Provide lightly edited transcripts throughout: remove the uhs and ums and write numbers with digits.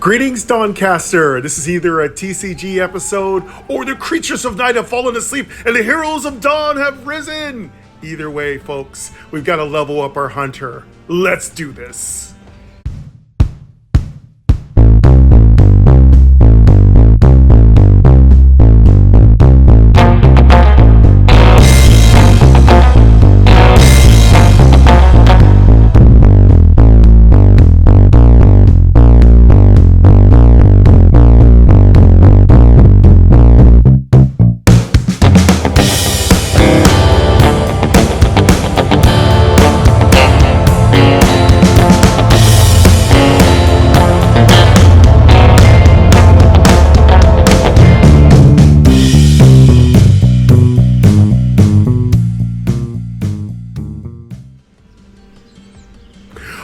Greetings, Dawncaster. This is either a TCG episode or the creatures of night have fallen asleep and the heroes of dawn have risen. Either way, folks, we've got to level up our hunter. Let's do this.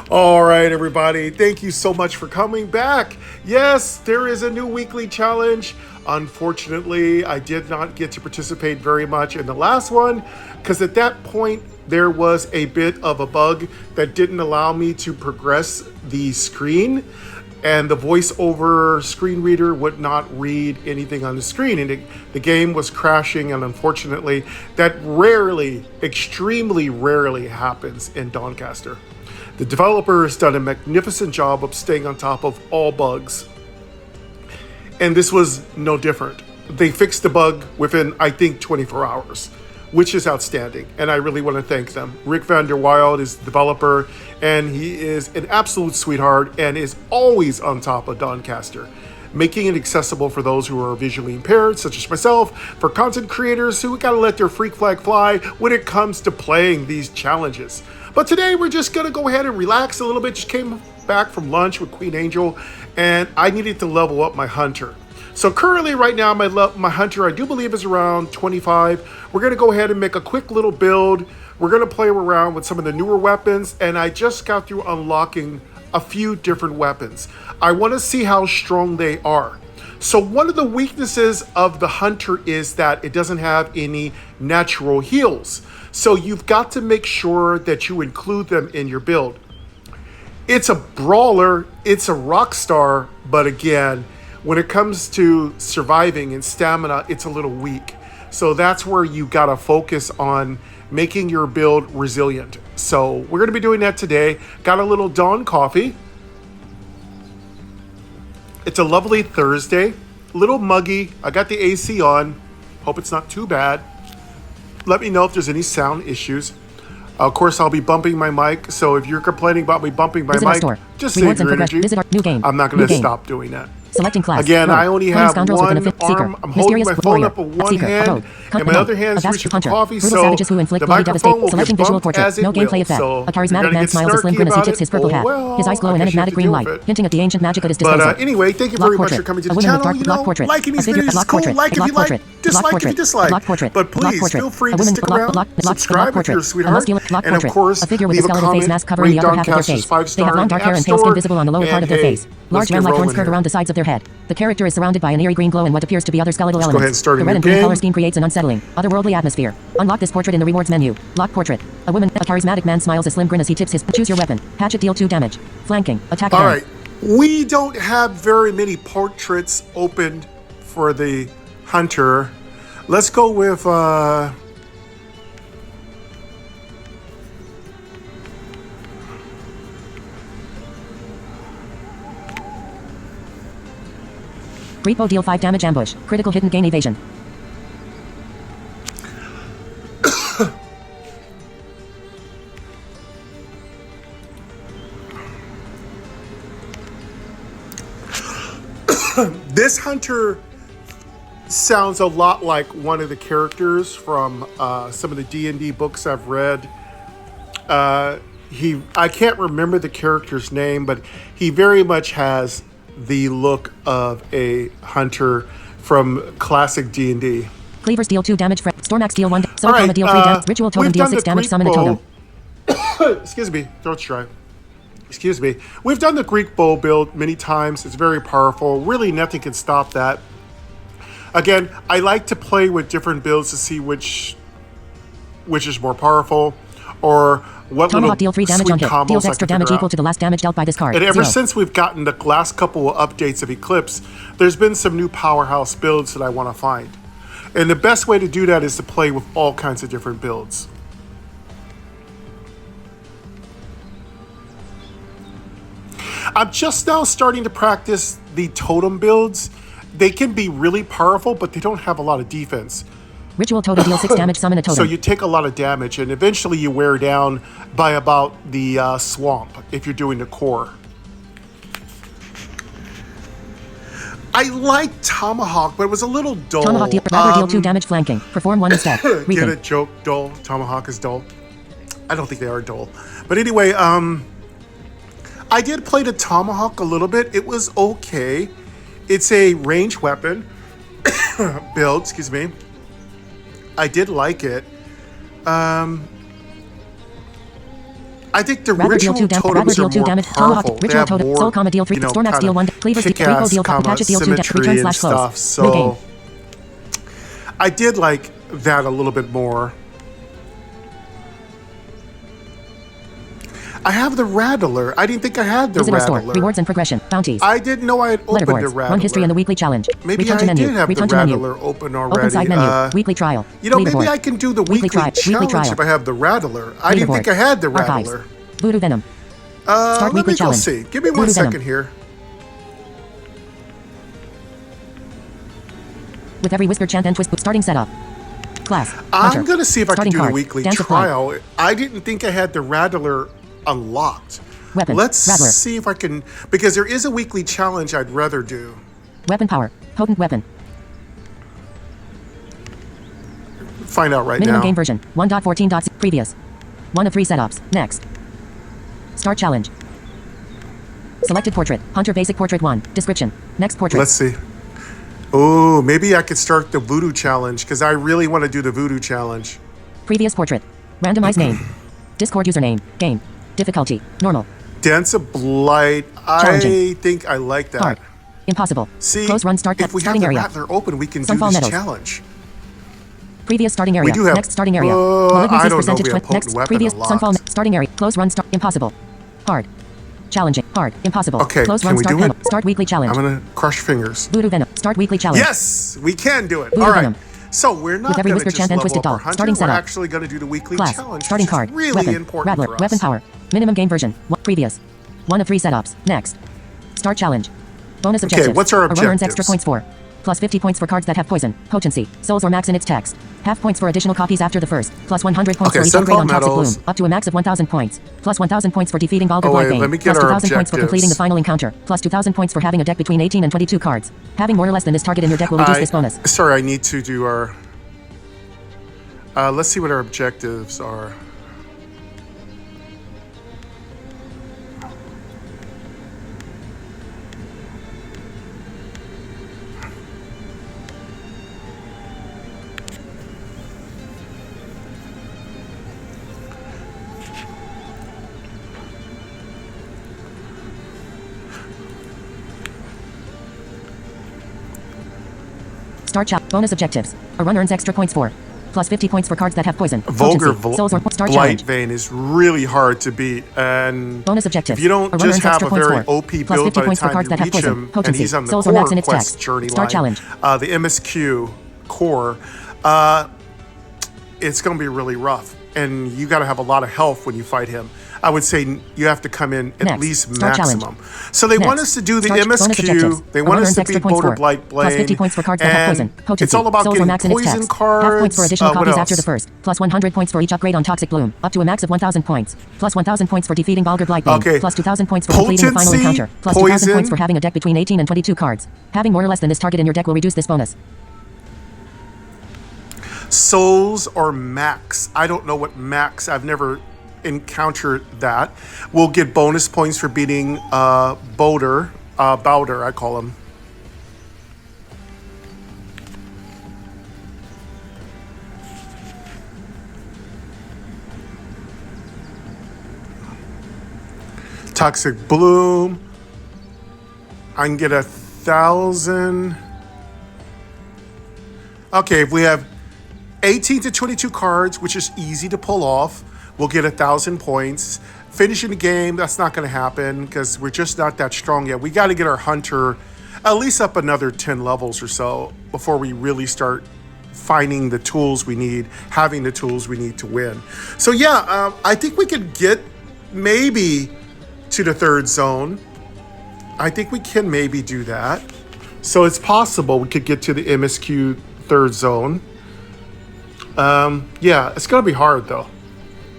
All right, everybody, thank you so much for coming back. Yes, there is a new weekly challenge. Unfortunately, I did not get to participate very much in the last one because at that point there was a bit of a bug that didn't allow me to progress the screen, and the voiceover screen reader would not read anything on the screen, and the game was crashing. And unfortunately, that rarely, extremely rarely happens in Dawncaster. The developer has done a magnificent job of staying on top of all bugs. And this was no different. They fixed the bug within, I think, 24 hours, which is outstanding. And I really want to thank them. Rick van der Wild is the developer, and he is an absolute sweetheart and is always on top of Dawncaster, making it accessible for those who are visually impaired, such as myself, for content creators who gotta let their freak flag fly when it comes to playing these challenges. But today we're just gonna go ahead and relax a little bit. Just came back from lunch with Queen Angel, and I needed to level up my hunter. So currently right now my hunter, I do believe, is around 25. We're gonna go ahead and make a quick little build. We're gonna play around with some of the newer weapons, and I just got through unlocking a few different weapons. I wanna see how strong they are. So one of the weaknesses of the hunter is that it doesn't have any natural heals. So you've got to make sure that you include them in your build. It's a brawler, it's a rock star, but again, when it comes to surviving and stamina, it's a little weak. So that's where you gotta focus on making your build resilient. So we're gonna be doing that today. Got a little dawn coffee. It's a lovely Thursday, a little muggy. I got the AC on. Hope it's not too bad. Let me know if there's any sound issues. Of course, I'll be bumping my mic, so if you're complaining about me bumping my mic, just save your energy. I'm not going to stop doing that. Selecting class. Again, I only have one seeker, arm. I'm holding my phone up with one hand, and my other hand is reaching for coffee, so the microphone will get bumped as it will. So a charismatic man smiles a slim grin as he tips his purple hat. His eyes glow an enigmatic green light, hinting at the ancient magic at his disposal. But anyway, thank you very much for coming to the channel. You know, liking these videos is cool. Like if you like, dislike if you dislike. But please feel free to stick around, subscribe if you're a sweetheart, and of course, leave a comment, rate Dawncaster's 5 They have long dark hair and pale skin visible on the lower part of their face. Large ram-like horns curved around the sides of their head. The character is surrounded by an eerie green glow and what appears to be other skeletal elements. Go ahead and start the red and green color scheme creates an unsettling, otherworldly atmosphere. Unlock this portrait in the rewards menu. Lock portrait. A charismatic man smiles a slim grin as he tips his. Choose your weapon. Hatchet deal 2 damage. Flanking. Attack. All right. We don't have very many portraits opened for the hunter. Let's go with Repo deal 5 damage ambush. Critical hit and gain evasion. This hunter sounds a lot like one of the characters from some of the D&D books I've read. I can't remember the character's name, but he very much has the look of a hunter from classic D&D. Cleavers deal 2 damage. Stormax deal 1. Soul deal 3 damage. Ritual totem deal 6 damage. Summon a totem. Excuse me. Throat's dry. Excuse me. We've done the Greek bow build many times. It's very powerful. Really, nothing can stop that. Again, I like to play with different builds to see which is more powerful. or what Tomahawk deal 3 little damage sweet on hit. combos Deals I extra can damage figure equal out. to the last damage dealt by this card. And ever 0. since we've gotten the last couple of updates of Eclipse, there's been some new powerhouse builds that I want to find. And the best way to do that is to play with all kinds of different builds. I'm just now starting to practice the totem builds. They can be really powerful, but they don't have a lot of defense. Ritual totem deal 6 damage, summon a totem. So you take a lot of damage, and eventually you wear down by about the swamp if you're doing the core. I like Tomahawk, but it was a little dull. Tomahawk deal, rather deal 2 damage flanking. Perform 1 instead. Get Rethink. a joke, dull. Tomahawk is dull. I don't think they are dull. But anyway, I did play the Tomahawk a little bit. It was okay. It's a ranged weapon build, excuse me. I did like it. I think the Rather deal ritual 2 damage. totems Rather are deal 2 more damage. powerful. Tomahawk. They Ritual have totem. more, Soul Comma deal 3. you know, Stormax deal 1. Cleavers deal. Rico kick-ass, deal. Patchet deal 2. symmetry Return and slash close. stuff. So I did like that a little bit more. I have the Rattler. I didn't think I had the Visitor store. Rattler. Rewards and progression. Bounties. I didn't know I had opened the Letterboards. Rattler. Run history in the weekly challenge. Maybe Return I to menu. did have Return the to menu. Rattler open already. Open side menu. Weekly trial. You know, maybe Leaderboard. I can do the weekly challenge if I have the Rattler. I didn't think I had the Archives. Rattler. Voodoo Venom. Start Let weekly me go challenge. see. Give me one Voodoo second Venom. here. With every whisper, chant, and twist. Starting setup. Class. I'm Hunter. going to see if I can Starting do card. the weekly Dance of Flight. trial. I didn't think I had the Rattler unlocked. Weapon. Let's Rattler. see if I can, because there is a weekly challenge I'd rather do. Weapon power. Potent weapon. Find out right Minimum now. game version. 1.14. Previous. 1 of 3 setups. Next. Start challenge. Selected portrait. Hunter basic portrait 1. Description. Next portrait. Let's see. Oh, maybe I could start the Voodoo challenge because I really want to do the Voodoo challenge. Previous portrait. Randomized name. Discord username. Game. Difficulty. Normal. Dance of Blight. I Challenging. think I like that. Hard. Impossible. See, Close run start if we have starting the area. Rattler open, we can do Sunfall this Meadows. challenge. Previous starting area. We do have- Next starting area. I Malignancies don't know if percentage we have 20. potent Next weapon previous unlocked. Sunfall starting area. Close run start impossible. Hard. Challenging. Hard. Impossible. Okay, Close can run we start do it? panel. Start weekly challenge. I'm going to crush fingers. Voodoo Venom. Start weekly challenge. Yes, we can do it. Voodoo All right. Venom. So we're not With every going to whisper, just chant, and level twisted up our doll. hunter. Starting We're setup. actually going to do the weekly Class. challenge, Starting which is card. really Weapon. important Rattler. for us. Weapon power. Minimum game version. Previous. 1 of 3 setups. Next. Start challenge. Bonus objectives. what's our A runner earns extra objectives? points for. Plus 50 points for cards that have poison, potency, souls or max in its text. Half points for additional copies after the first. Plus 100 points Okay, for each Sunfall upgrade on Toxic Meadows. Bloom. Up to a max of 1,000 points. Plus 1,000 points for defeating Vulgar Oh, wait, Bloodbane. let me get Plus our 2,000 points for completing the objectives. final encounter. Plus 2,000 points for having a deck between 18 and 22 cards. Having more or less than this target in your deck will reduce this bonus. Sorry, I need to do our... let's see what our objectives are. Start challenge. Bonus objectives. A runner earns extra points for. Plus 50 points for cards that have poison, Vulgar potency, souls or start Blight challenge. Vein is really hard to beat, and Bonus objectives. if you don't A runner just earns have extra a points very for. OP Plus build 50 by the points for time cards you that have reach poison, him, and potency, he's on the souls or core max in its quest text. journey Start line, challenge. the MSQ core, it's going to be really rough, and you got to have a lot of health when you fight him. I would say you have to come in at Next. least Start maximum. challenge. So they want Next. us to do the Start bonus objectives. MSQ. They A want runner us earns to extra beat points Boulder for. Blight Plus 50 Blade, points for cards that have poison, and potency, it's all about souls or getting max in its poison text. cards. Half points for additional what copies after else? the first. Plus 100 points for each upgrade on Toxic Bloom. Up to a max of 1,000 points. Plus 1,000 points for defeating Vulgar Blightbane. Okay. Plus 2,000 points for completing the final Potency, encounter. Plus 2,000 poison. points for having a deck between 18 and 22 cards. Having more or less than this target in your deck will reduce this bonus. Souls or max. I don't know what max. I've never encountered that. We'll get bonus points for beating Bowder, I call him. Toxic Bloom. I can get 1,000. Okay, if we have 18 to 22 cards, which is easy to pull off, we'll get 1,000 points. Finishing the game, that's not going to happen because we're just not that strong yet. We got to get our hunter at least up another 10 levels or so before we really start finding the tools we need, having the tools we need to win. So yeah, I think we could get maybe to the 3rd zone. I think we can maybe do that. So it's possible we could get to the MSQ 3rd zone. Yeah, it's going to be hard though.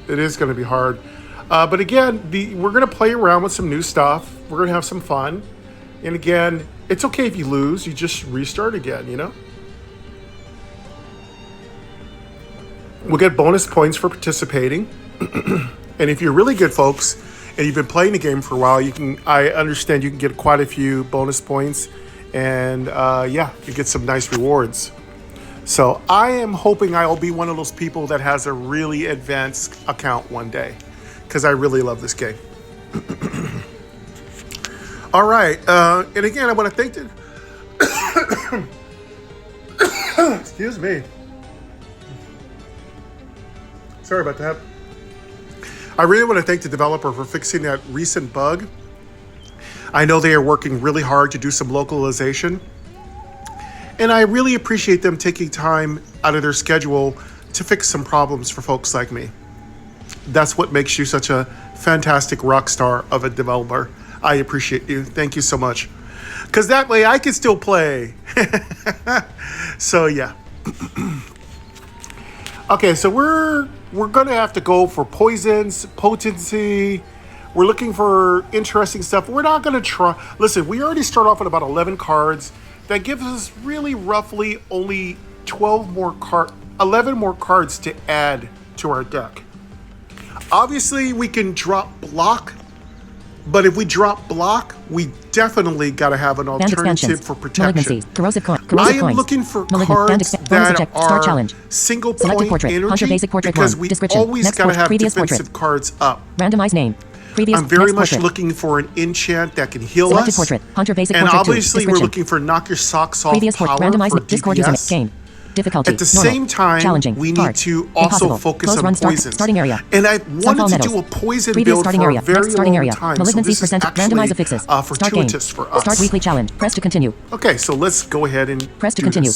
It is going to be hard. But again, we're going to play around with some new stuff. We're going to have some fun. And again, it's okay if you lose. You just restart again, you know? We'll get bonus points for participating. And if you're really good, folks, and you've been playing the game for a while, I understand you can get quite a few bonus points. And yeah, you get some nice rewards. So I am hoping I will be one of those people that has a really advanced account one day, because I really love this game. All right, and again, I want to thank excuse me. Sorry about that. I really want to thank the developer for fixing that recent bug. I know they are working really hard to do some localization, and I really appreciate them taking time out of their schedule to fix some problems for folks like me. That's what makes you such a fantastic rock star of a developer. I appreciate you. Thank you so much. Because that way I can still play. So yeah. Okay, so we're going to have to go for poisons, potency. We're looking for interesting stuff. We're not going to try. Listen, we already start off with about 11 cards. That gives us really roughly only 11 more cards to add to our deck. Obviously, we can drop block, but if we drop block, we definitely got to have an alternative for protection. I am looking for cards that are single point energy because we always got to have defensive cards up. Randomized name. I'm very much looking for an enchant that can heal us. And obviously, we're looking for knock your socks off power for DPS. At the same time, we need to also focus on poisons. And I wanted to do a poison build for a very long time, so this is actually fortuitous for us. Start weekly challenge. Press to continue. Okay, so let's go ahead and press to continue.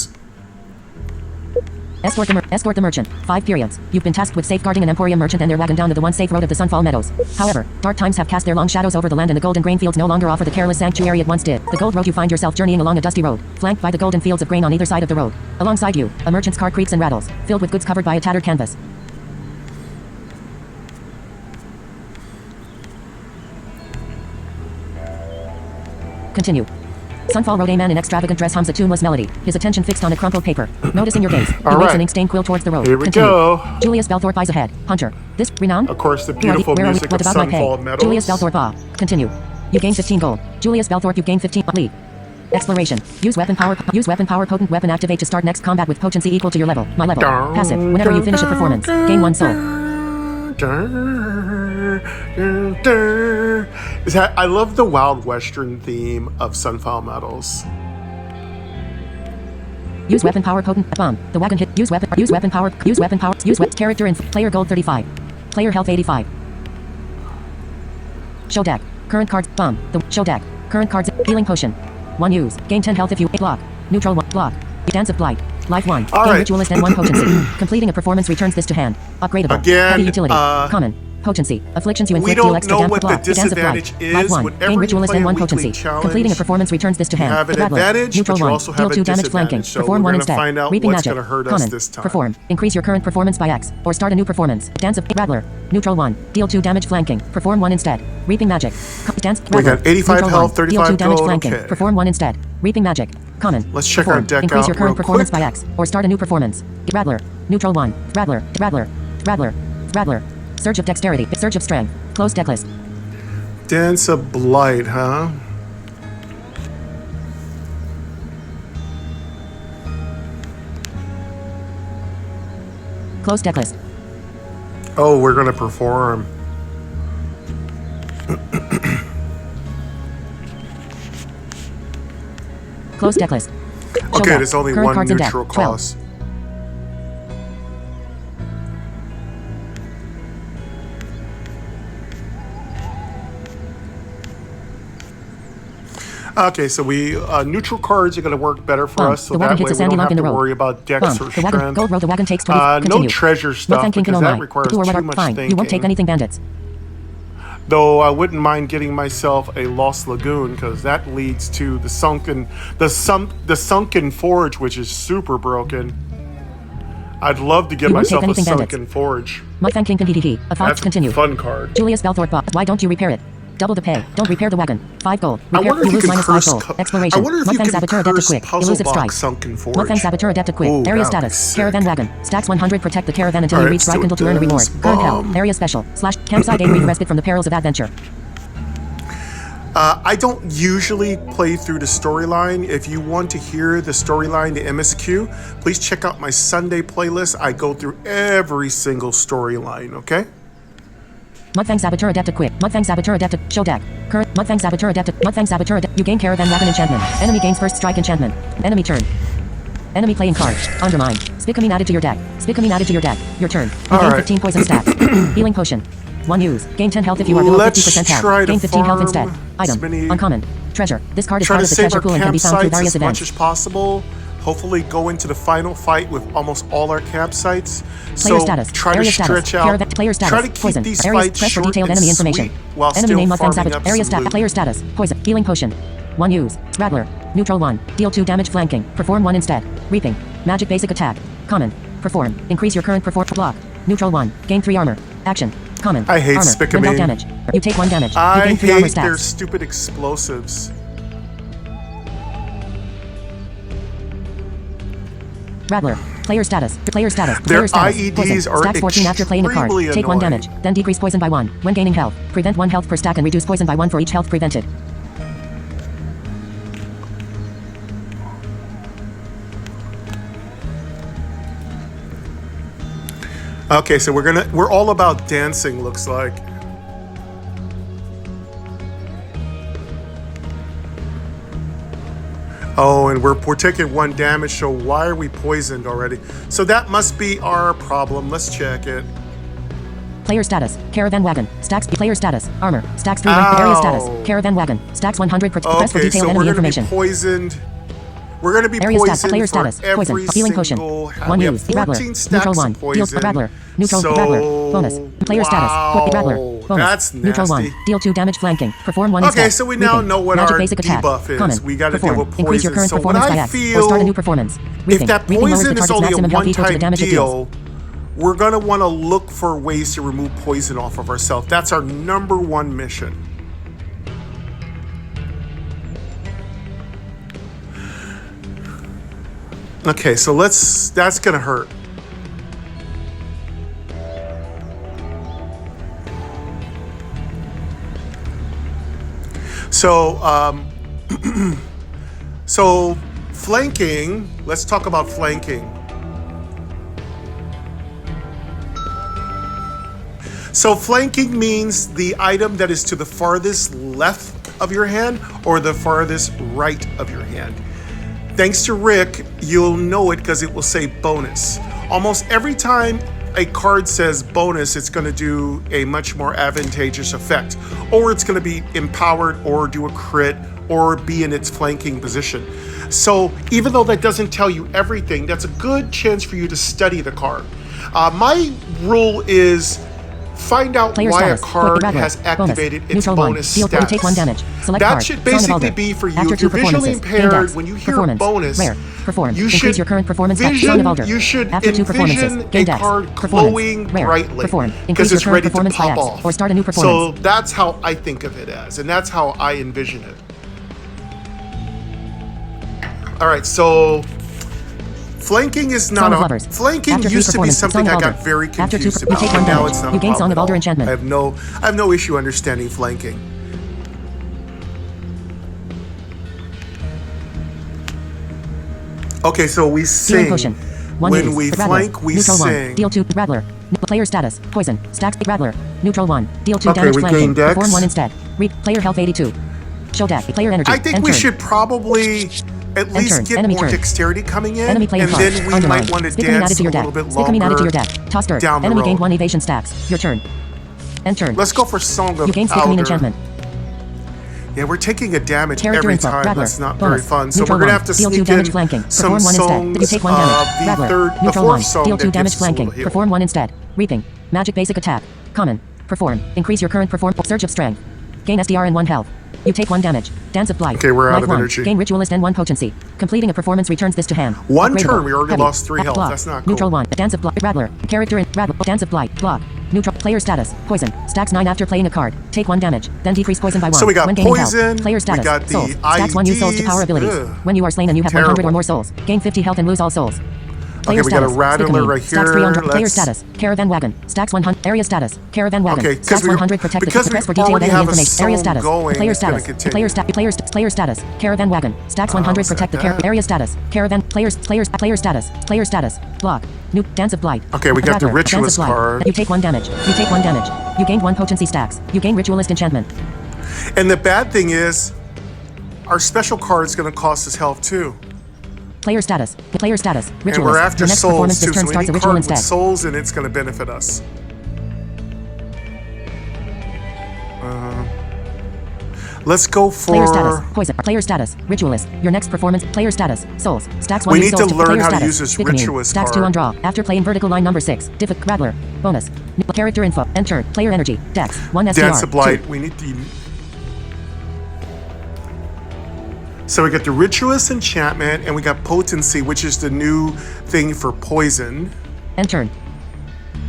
Escort the merchant. 5 periods. You've been tasked with safeguarding an Emporium merchant and their wagon down to the one safe road of the Sunfall Meadows. However, dark times have cast their long shadows over the land and the golden grain fields no longer offer the careless sanctuary it once did. The gold road, you find yourself journeying along a dusty road, flanked by the golden fields of grain on either side of the road. Alongside you, a merchant's cart creaks and rattles, filled with goods covered by a tattered canvas. Continue. Sunfall Road, a man in extravagant dress hums a tuneless melody, his attention fixed on a crumpled paper. Noticing your gaze, he waves an ink-stained quill towards the road. Here we go. Julius Belthorpe eyes ahead. Hunter. This renowned? Of course, the beautiful music of Sunfall Meadows. Julius Belthorpe. Continue. You gain 15 gold. Julius Belthorpe, you gain 15. Lead. Exploration. Use weapon power. Potent weapon activate to start next combat with potency equal to your level. My level. Passive. Whenever you finish a performance, gain 1 soul. I love the Wild Western theme of Sunfall Meadows. Use weapon power potent bomb. The wagon hit. Use weapon power. Character and player gold 35. Player health 85. Show deck. Current cards bomb. The show deck. Current cards healing potion. 1 use. Gain 10 health if you block. Neutral 1 block. Dance of Blight. Life 1. Gain Ritualist and 1 potency. Completing a performance returns this to hand. Upgradeable. Again, heavy utility. Common. Potency. Afflictions you inflict deal extra damage. Block. Dance of Blight. Life 1. Gain Ritualist and 1 potency. Completing a performance returns this to hand. You have an advantage, Neutral but you 1. also Deal have 2 a damage flanking. disadvantage. So Perform we're 1 gonna instead. find out Reaping what's magic. gonna hurt us Common. this time. Perform. Increase your current performance by X. Or start a new performance. Dance of Rattler. Neutral 1. Deal 2 damage flanking. Perform 1 instead. Reaping magic. Dance. We got 85 health, 35 Deal 2 damage gold. flanking. Okay. Perform 1 instead. Reaping magic. Common. Let's check Perform. our deck Increase out your current real performance quick. by X. Or start a new performance. Rattler. Neutral 1. Rattler. Surge of dexterity. Surge of strength. Close deck list. Dance of Blight, huh? Close deck list. Oh, we're gonna perform. Close deck list. Okay, there's only current 1 cards in deck. neutral 12. cost. Okay, so we neutral cards are going to work better for us, so The that wagon way hits a we sandy don't log have in to the road. worry about dex or The wagon, strength. gold road, the wagon takes 20. No Continue. treasure stuff King because that requires Do or too whatever. much Fine. thinking. You won't take anything bandits. Though I wouldn't mind getting myself a Lost Lagoon because that leads to the sunken forge, which is super broken. I'd love to get You won't take myself a anything sunken bandits. forge. Mudfang King Hee. A 5. That's Continue. a fun card. Julius Belthorpe Bob. Why don't you repair it? Double the pay. Don't repair the wagon. 5 gold. I Repair. wonder if you lose can -5 curse. gold. Exploration. I wonder if you Mudfang can Saboteur Adepted curse Quick. Puzzle Elusive Box Strike. Sunken Forge. Mudfang Saboteur Adepted Quick. Ooh, Area that would be status. sick. Caravan wagon. Stacks 100. Protect the caravan until you Alright, reach so Strike until to earn a reward. this Current hell. bomb. Area special. / campsite day read respite from the perils of adventure. I don't usually play through the storyline. If you want to hear the storyline, the MSQ, please check out my Sunday playlist. I go through every single storyline, okay? Mudfang Saboteur Adepted Quick. Mudfang Saboteur Adepted. Show deck. Current. Mudfang Saboteur Adepted. Mudfang Saboteur Adepted. You gain Caravan Wagon Enchantment. Enemy gains First Strike Enchantment. Enemy turn. Enemy playing card. Undermine. Spicamine added to your deck. Spicamine added to your deck. Your turn. You gain 15 poison stats. Healing potion. 1 use. Gain 10 health if you are below 50% health. Gain 15 health instead. Item. Uncommon. Treasure. This card is Try part to of the save treasure our pool and can be found through campsites various as much events. as possible. Hopefully go into the final fight with almost all our campsites. Player So status. try Area to status. stretch out. Caravan. Player status. Try to keep Poison. these Areas. fights Press for short detailed and enemy sweet information. while Enemy still name Mudfang farming Saboteur. up Area some stat. loot. Player status. Poison. Healing potion. 1 use. Rattler. Neutral 1. Deal 2 damage flanking. Perform 1 instead. Reaping. Magic basic attack. Common. Perform. Increase your current perform. Block. Neutral 1. Gain 3 armor. Action. Common. I hate armor. Spicamine. Win damage. You take 1 damage. You I gain 3 armor hate their stats. stupid explosives. Rattler. Player status. Player status. Their Player status. IEDs Poison. are Stacks 14 after playing a card. extremely Take 1 annoying. damage. Then decrease poison by 1. When gaining health. Prevent 1 health per stack and reduce poison by 1 for each health prevented. Okay, so we're all about dancing, looks like. Oh, and we're taking 1 damage, so why are we poisoned already? So that must be our problem. Let's check it. Player status. Caravan wagon. Stacks. Player status. Armor. Stacks 3. Ow. Area status. Caravan wagon. Stacks 100. Press for Okay, detailed so enemy we're gonna information. be poisoned. We're gonna be Area stats. poisoned Player for status. Poison. every Healing potion. single. 1 we use. have 14 Rattler. stacks Neutral 1. of poison. Deal. Rattler. Neutral. So, Rattler. Bonus. Player status. Rattler. Bonus. That's Neutral 1. nasty. Deal 2 damage flanking. Perform 1 Okay, instead. so we now Reaping. know what Magic our basic attack. debuff is. Common. We gotta Perform. deal with Increase your poison. current So performance what by I X. feel, Or start a new performance. Reaping. if that Reaping lowers poison the is target's only a maximum health equal to the one-time damage it deals. deal, we're gonna want to look for ways to remove poison off of ourselves. That's our number 1 mission. Okay, so that's gonna hurt. So, so flanking, let's talk about flanking. So flanking means the item that is to the farthest left of your hand or the farthest right of your hand. Thanks to Rick, you'll know it because it will say bonus. Almost every time a card says bonus, it's going to do a much more advantageous effect. Or it's going to be empowered or do a crit or be in its flanking position. So even though that doesn't tell you everything, that's a good chance for you to study the card. My rule is find out Player why status. a card Rattler. has activated Bonus. its Neutral bonus 1. Deal 20. status. Take 1 damage. Select That card. should Song of basically Alder. be for you. After If 2 you're visually performances. Gain impaired, dex. when you hear Performance. bonus, Rare. Perform. you Increase should your current performance stat. Song of Alder. you should After 2 performances. envision Gain a dex. card Performance. glowing Rare. brightly Perform. because Increase your it's current ready to performance by pop X. off. Or start a new performance. So that's how I think of it as, and that's how I envision it. All right, so flanking is not Song of a Lovers. flanking After 3 used to be performances. something Song I of got Alder. very After 2 confused you about. take 1 Now damage. it's not a You gain problem Song of at Alder all. enchantment. I have no issue understanding flanking. Okay, so we Healing sing. potion. 1 When use. we Rattler. flank, we Neutral 1. sing. Deal 2. Rattler. Player status. Poison. Stacks. Rattler. Neutral 1. Deal 2 Okay, damage we flanking. gain dex. Perform 1 instead. Player health 82. Show deck. Player energy. I think End we turn. should probably at least turn. get Enemy more turn. dexterity coming in, Enemy playing and card. then we Undermine. might want to Spicamine dance added to a your little deck. bit Spicamine added to your longer deck. Toss dirt. down the Enemy road. gained 1 evasion stacks. Your turn. End turn. Let's go for Song of You gain Spicamine Alder. enchantment. Yeah, we're taking a damage Character every info. time. Rattler. That's not Bonus. very fun. So Neutral we're going to one. have to Deal 2 sneak damage in flanking. some Perform 1 instead. songs You take 1 damage. the Rattler. the Neutral fourth 1. song Deal 2 that damage gives us a little flanking. heal. Perform 1 instead. Reaping. Magic basic attack. Common. Perform. Increase your current perform. Surge of strength. Gain SDR and 1 health. You take 1 damage. Dance of Blight. Okay, we're out Life of 1. energy. Gain Ritualist and 1 potency. Completing a performance returns this to hand. One Upgradeable. turn, we already Heavy. lost 3 health. Block. That's not cool. Neutral 1. Dance of Blight. Rattler. Character in Rattler. Dance of Blight. Block. Neutral. Player status. Poison. Stacks 9 after playing a card. Take 1 damage. Then decrease poison by 1. So we got when gaining poison, health. Player status. we got the souls. Stacks 1 use souls to power IDs. abilities. Ugh. When you are slain and you have 100 or Terrible. more souls, gain 50 health and lose all souls. Player Okay, we got a status. Rattler Stick right Stacks 300. here. Player Let's- status. Caravan wagon. Stacks 100. Area status. Caravan wagon. Okay, 'cause Stacks we- 100. Protect the because we press for detailed already enemy have a information. Area soul status. going, Player it's gonna status. continue. Player status. Caravan wagon. Stacks 100. Protect the that? area status. Caravan. Player status. Player status. Block. New Dance of Blight. Okay, we got the Rattler. Dance of Ritualist Blight. card. You take 1 damage. You take 1 damage. You gained 1 potency stacks. You gain Ritualist enchantment. And the bad thing is, our special card is going to cost us health too. Player status. Player status. Ritualist. And we're after Your next souls performance too, this turn so starts a any ritual card with instead. souls and it's going to benefit us. Let's go for... Player status. Poison. Player status. Ritualist. Your next performance. Player status. Souls. Stacks 1 We use need souls to learn player how to status. use this Stick immune. Ritualist Stacks 2 card. on draw. After playing vertical line number 6. Rattler. Bonus. Character info. Enter. Player energy. Dex. 1 SDR. Dance of Blight. 2. We need the... So we got the Ritualist enchantment and we got potency, which is the new thing for poison. End turn.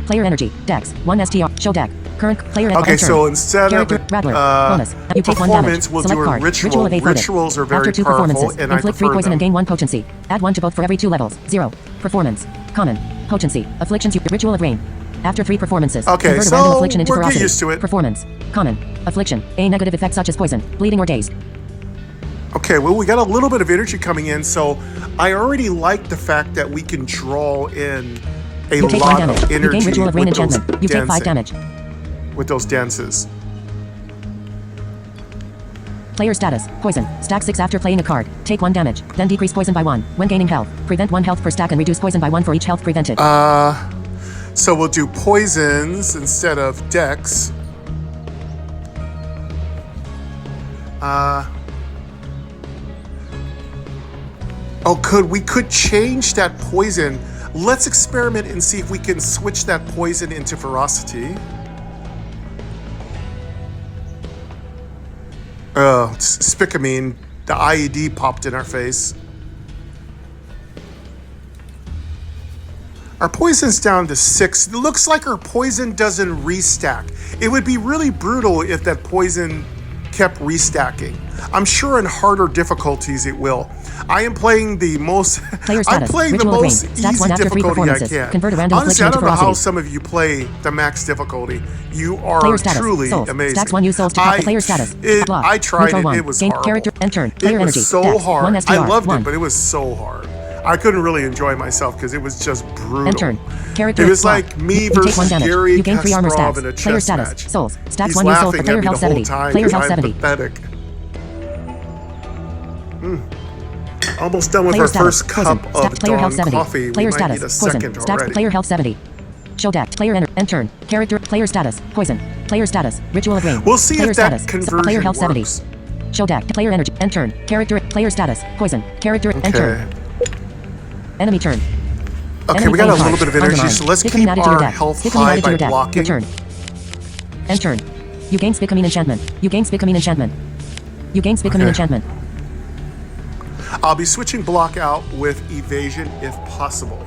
Player energy. Dex. 1 STR. Show deck. Current player energy. Okay, so instead Character, of Rattler. Bonus. You take 1 damage. performance, we'll Select do a card. ritual. Evade Rituals are very After 2 powerful, performances, and I inflict 3 prefer poison them. and gain 1 potency. Add 1 to both for every 2 levels. 0. Performance. Common. Potency. Afflictions. Ritual of Rain. After 3 performances, Okay, convert a so random affliction into we're getting ferocity. used to it. Performance. Common. Affliction. A negative effect such as poison, bleeding, or dazed. Okay, well, we got a little bit of energy coming in, so I already like the fact that we can draw in a You take 1 lot damage. of You energy gain Ritual of Rain with those enchantment. You take 5 damage. with those dances. Player status. Poison. Stack 6 after playing a card. Take 1 damage. Then decrease poison by 1. When gaining health, prevent 1 health per stack and reduce poison by 1 for each health prevented. So we'll do poisons instead of dex. We could change that poison. Let's experiment and see if we can switch that poison into ferocity. Spicamine, the IED popped in our face. Our poison's down to 6. It looks like our poison doesn't restack. It would be really brutal if that poison kept restacking. I'm sure in harder difficulties it will. I am playing the most... Player I'm status. playing the Ritual of most Rain. Stack easy 1 after 3 difficulty I performances. can. Convert a random Honestly, affliction I into don't know how ferocity. some of you play the max difficulty. You are Player status. truly Souls. amazing. Stacks 1 use souls to top the player status. Block. I tried Neutral it. 1. It was Gain horrible. character and turn. Player It energy. was so Dex. hard. 1 I SDR. loved 1. it, but it was so hard. I couldn't really enjoy myself because it was just brutal. End turn. Character It was block. like me You take 1 versus damage. Gary You gain 3 armor Kasparov stats. in a Player chess status. match. Souls. Stacks He's 1 use souls laughing for player at me health the whole 70. time Player because health I'm 70. pathetic. Almost done with Player our status. first Poison. cup of Player health Dawn 70. coffee. Player We might status. need a Poison. second Stacks. already. Player health 70. Show deck. Player end turn. Character. Player status. Poison. Player status. Ritual of Rain. We'll see player if that status. conversion Player health works. 70. Show deck. Player energy. End turn. Character. Player status. Poison. Character. End turn. Enemy turn. Okay, Enemy we got a playing little bit of card. energy, On so demand. let's Spicamine keep added to your our deck. health Spicamine high added to by your deck. blocking. Your turn. End turn. You gain Spicamine enchantment. You gain Spicamine enchantment. You gain Spicamine Okay. enchantment. I'll be switching block out with evasion if possible.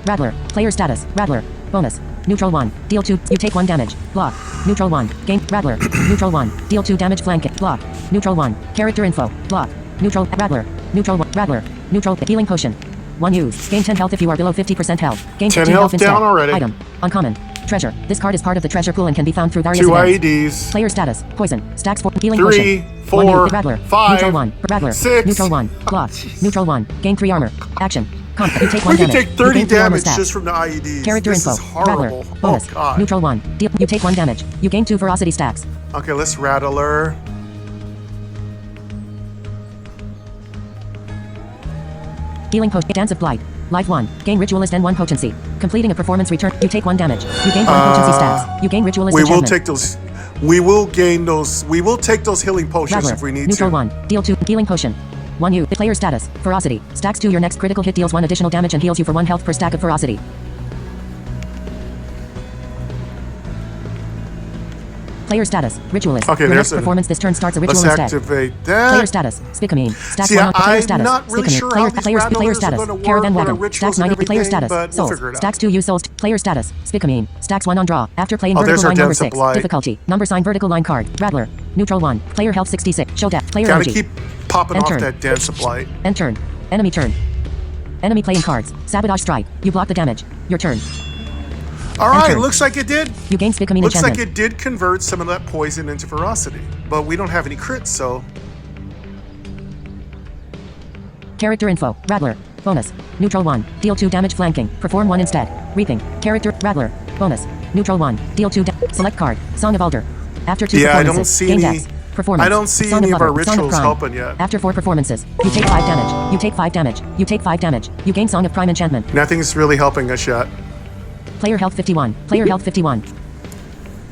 Rattler. Player status. Rattler. Bonus. Neutral 1. Deal 2. You take 1 damage. Block. Neutral 1. Gain. Rattler. Neutral 1. Deal 2 damage. Flank. Block. Neutral 1. Character info. Block. Neutral. Rattler. Neutral 1. Rattler. Neutral. Healing potion. 1 use. Gain 10 health if you are below 50% health. Gain 10 15 health health instead. down already. Item. Uncommon. Treasure. This card is part of the treasure pool and can be found through various 2 events. IEDs. Player status. Poison. Stacks 4. Healing 3, potion. 4, 1 use. Rattler. 5, Neutral 1. Rattler. 6. Neutral 1. Block. Neutral 1. Gain 3 armor. Action. You take 1 We can damage. take 30 You gain 3 armor damage stats. just from the IEDs. Character this info. is horrible. Rattler. Bonus. Oh, God. Neutral 1. Deal. You take 1 damage. You gain 2 ferocity stacks. Okay, let's Rattler. Healing potion. Dance of Blight. Life 1. Gain Ritualist and 1 potency. Completing a performance return. You take 1 damage. You gain 1 potency stacks. You gain Ritualist We will enchantment. take those. We will gain those. We will take those healing potions Rattler. if we need Neutral to. 1. Deal 2. Healing potion. 1 U. Player status. Ferocity. Stacks 2. Your next critical hit deals 1 additional damage and heals you for 1 health per stack of ferocity. Player status. Ritualist. Okay, your there's next performance this turn starts a ritual Let's instead. activate that. Player status. Spicamine. Stacks See, 1 on player I'm status. not really Spicamine. sure Player, how these player rattlers status. are gonna work Caravan with our wagon. rituals Stacks and 90. Player everything, status. but we'll Souls. figure it out. Stacks 2 use souls. Player status. Spicamine. Stacks 1 on draw. After playing Oh, there's vertical our line number Dance of 6. Blight. Difficulty. Number sign vertical line card. Rattler. Neutral 1. Player health 66. Show death. Player Gotta energy. keep popping End off turn. that Dance of Blight. End turn. Enemy turn. Enemy playing cards. Sabotage strike. You block the damage. Your turn. All right, Enter. looks like it did. You gain Spicamine Looks like enchantment. it did convert some of that poison into ferocity, but we don't have any crits, so Character info. Rattler. Bonus. Neutral 1. Deal 2 damage flanking. Perform 1 instead. Reaping. Character. Rattler. Bonus. Neutral 1. Deal 2 select card. Song of Alder. After 2 yeah, I performances. don't see gain any. dex. Performance. I don't see Song any of Lover. our Song of rituals Prime. helping yet. After 4 performances. You take 5 damage. You take 5 damage. You take 5 damage. You gain Song of Prime enchantment. Nothing's really helping us yet. Player health 51. Player health 51.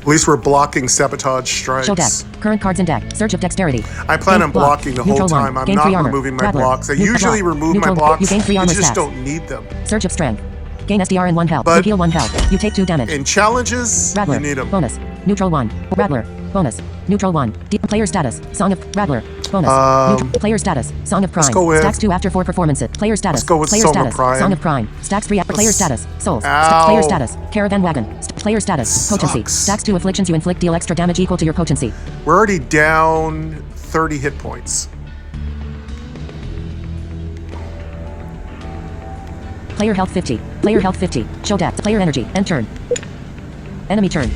At least we're blocking sabotage strikes. Show deck. Current cards in deck. Surge of dexterity. I plan Gain on block. blocking the whole Neutral 1. time. I'm Gain not 3 armor. removing my Rattler. blocks. I Neutral usually block. remove Neutral my block. blocks. You gain 3 I armor just stats. don't need them. Surge of strength. Gain SDR and 1 health. But- you heal 1 health. You take 2 damage. In challenges, Rattler. you need them. Bonus. Neutral 1. Rattler. Bonus. Neutral 1. Player status. Song of Rattler. Bonus. Player status. Song of Prime. go with- Stacks 2 after 4 performances. Player status. Let's go with player Song of status. Prime. Song of Prime. Stacks 3 after player status. Souls. Ow. Player status. Caravan wagon. Player status. Potency. Sucks. Stacks 2 afflictions you inflict deal extra damage equal to your potency. We're already down 30 hit points. Player health 50. Player health 50. Show deck. Player energy. End turn. Enemy turn.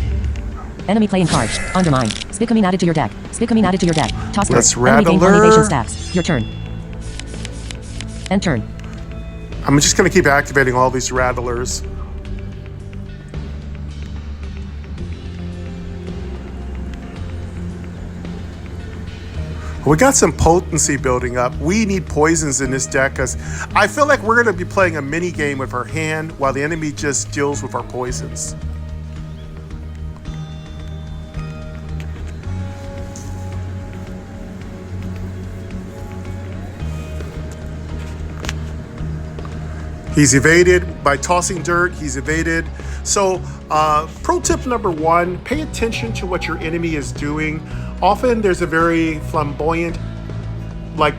Enemy playing card. Undermine. Spicamine added to your deck. Spicamine added to your deck. Toss card. Let's Enemy gain 1 Rattler. evasion stacks. Your turn. End turn. I'm just going to keep activating all these rattlers. We got some potency building up. We need poisons in this deck because I feel like we're going to be playing a mini game with our hand while the enemy just deals with our poisons. He's evaded by tossing dirt. He's evaded. So, pro tip number 1, pay attention to what your enemy is doing. Often there's a very flamboyant